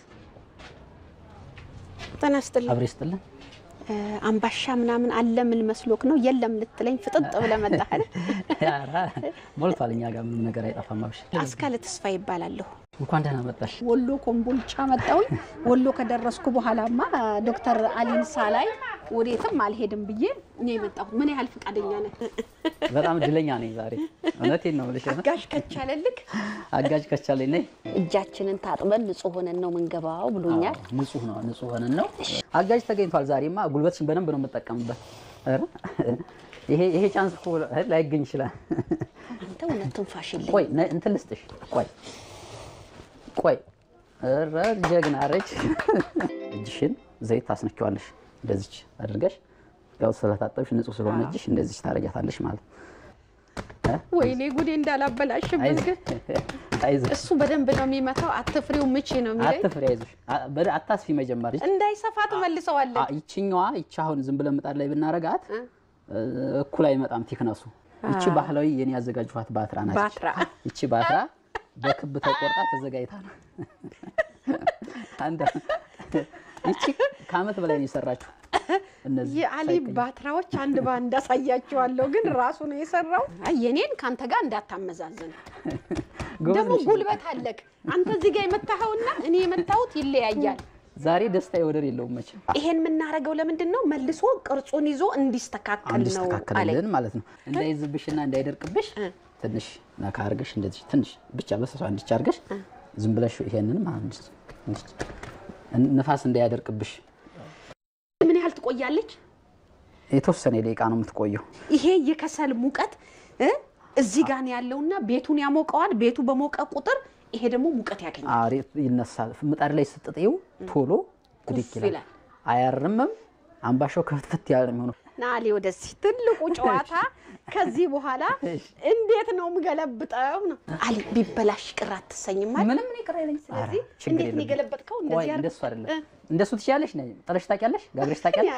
ተነስተል አብሪስተልን አምባሻ ምናምን አለ ምን መስሎክ ነው? የለም ልትለኝ ፍጥጥ ብለህ መጣህ አይደል? ያራ ሞልቷል። እኛ ጋር ምንም ነገር አይጠፋም። አብሽ አስካለ ተስፋዬ ይባላለሁ። እንኳን ደህና መጣሽ። ወሎ ኮምቦልቻ መጣሁኝ። ወሎ ከደረስኩ በኋላማ ዶክተር አሊን ሳላይ ወዴትም አልሄድም ብዬ እኔ የመጣሁት። ምን ያህል ፍቃደኛ ነህ? በጣም እድለኛ ነኝ ዛሬ። እውነቴን ነው ልሽ። አጋዥ ከቻለልክ አጋዥ ከቻለኝ ነኝ። እጃችንን ታጥበን ንጹህ ሆነን ነው መንገባው ብሎኛል። ንጹህ ነው፣ ንጹህ ሆነን ነው። አጋዥ ተገኝቷል። ዛሬማ ጉልበትሽን በደንብ ነው የምጠቀምበት። ይሄ ቻንስ እኮ ላይገኝ ይችላል። አንተ እውነቱን ፋሽልኝ። ቆይ እንትን ልስጥሽ። ቆይ ጀግና ረጅ እጅሽን ዘይት ታስነኪዋለሽ። እንደዚህ አድርገሽ ያው ስለታጠብሽ ንጹህ ስለሆነ እጅሽ እንደዚህ ታረጋታለሽ ማለት ወይኔ ጉዴ እንዳላበላሽብኝ። አይዞሽ እሱ በደንብ ነው የሚመታው። አትፍሪው ምቺ ነው የሚለኝ። አትፍሪ፣ አይዞሽ። አታስፊ መጀመሪያ እንዳይሰፋ ትመልሰዋለህ። ይቺኛዋ አሁን ዝም ብለን ምጣድ ላይ ብናረጋት እኩል አይመጣም ቲክነሱ። ይቺ ባህላዊ የኔ ያዘጋጅኋት ባትራ ናት። ይቺ ባትራ በክብ ተቆርጣ ተዘጋጅታ ነው። አንተ ይቺ ከዓመት በላይ ነው የሰራችው። እነዚህ የአሊ ባትራዎች አንድ ባንድ አሳያቸዋለሁ፣ ግን ራሱ ነው የሰራው። የኔን ካንተ ጋር እንዳታመዛዘን። ደግሞ ጉልበት አለክ አንተ እዚህ ጋር የመታኸውና እኔ የመታሁት ይለያያል። ዛሬ ደስታ ይወደር የለውም መቼም። ይሄን የምናረገው ለምንድን ነው? መልሶ ቅርጹን ይዞ እንዲስተካከል ነው አለኝ ማለት ነው። እንዳይዝብሽና እንዳይደርቅብሽ ትንሽ ነካ አድርገሽ እንደዚህ ትንሽ ብቻ በሰሷ እንድቻ አድርገሽ ዝም ብለሽ ይሄንን ማለት ንፋስ እንዳያደርቅብሽ። ምን ያህል ትቆያለች? የተወሰነ ደቂቃ ነው የምትቆየው። ይሄ የከሰል ሙቀት እዚህ ጋር ነው ያለውና ቤቱን ያሞቀዋል። ቤቱ በሞቀ ቁጥር ይሄ ደግሞ ሙቀት ያገኛል። አሪፍ ይነሳል። ምጣድ ላይ ስትጥዩ ቶሎ ብድግ ይላል። አያርምም። አምባሻው ከፍተት ያለ ነው። ናሊ ወደዚህ ትልቁ ጨዋታ ከዚህ በኋላ እንዴት ነው ምገለብጠው ነው። አሊ ቢበላሽ ቅራት ተሰኝማ ምንም ነው ቅራይለኝ። ስለዚህ እንዴት ነው ገለበጥከው? እንደዚህ ያርክ እንደሱ አይደለም። እንደሱ ትችያለሽ ነኝ። ጠለሽ ታውቂያለሽ? ጋግረሽ ታውቂያለሽ?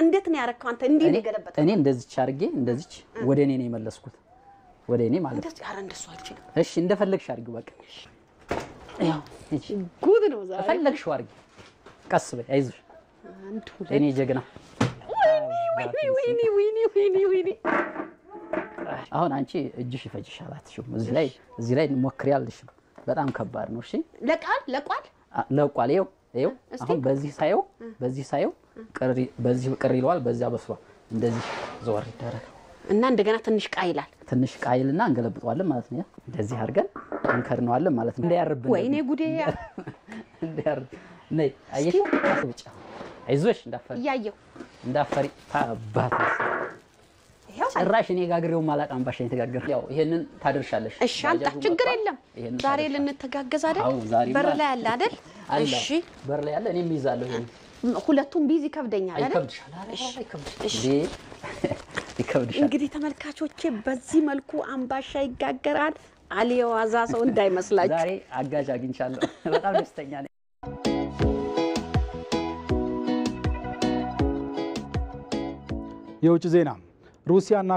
እንዴት ነው ያረከው አንተ? እንዴት ነው ገለበጥከው? እኔ እንደዚች አርጌ እንደዚች ወደ እኔ ነው የመለስኩት። ወደ እኔ ማለት እንደዚህ አረ እንደሱ አልችልም። እሺ እንደፈለግሽ አርጊው በቃ። ያው እሺ ጉድ ነው ዛሬ። ፈለግሽው አርጊ። ቀስ በይ አይዞሽ። እኔ ጀግና። ወይኔ አሁን አንቺ እጅሽ ይፈጅሻል። አትሽም እዚህ ላይ ሞክሪ አልልሽም። በጣም ከባድ ነው። እሺ ለቋል። ይኸው ይኸው አሁን በዚህ ሳየው በዚህ ቅር ይለዋል በዚያ በስሏል እንደዚህ ዞር ይደረግ እና እንደገና ትንሽ ቃይልና እንገለብጠዋለን ማለት ነው እንደዚህ አድርገን እንከርነዋለን ማለት ነው እንዳያርብን ወይኔ ጉዴ እንዳያርብ ነይ አየሽ አስብጫ አይዞሽ እንዳፈሪ ታባታ ጭራሽ እኔ ጋግሬው ማላቅ አምባሽ ተጋገረ ያው ይሄንን ታደርሻለሽ እሺ አንተ ችግር የለም ዛሬ ልንተጋገዝ አይደል በር ላይ ያለ አይደል እሺ በር ላይ ያለ እኔም ይዛለሁ ይሄን ሁለቱም ቢዚ ከብደኛል አይደል እሺ ይከብድሻል እንግዲህ ተመልካቾቼ በዚህ መልኩ አምባሻ ይጋገራል አሊዋዛ ሰው እንዳይመስላችሁ ዛሬ አጋዥ አግኝቻለሁ በጣም ደስተኛ ነኝ የውጭ ዜና ሩሲያና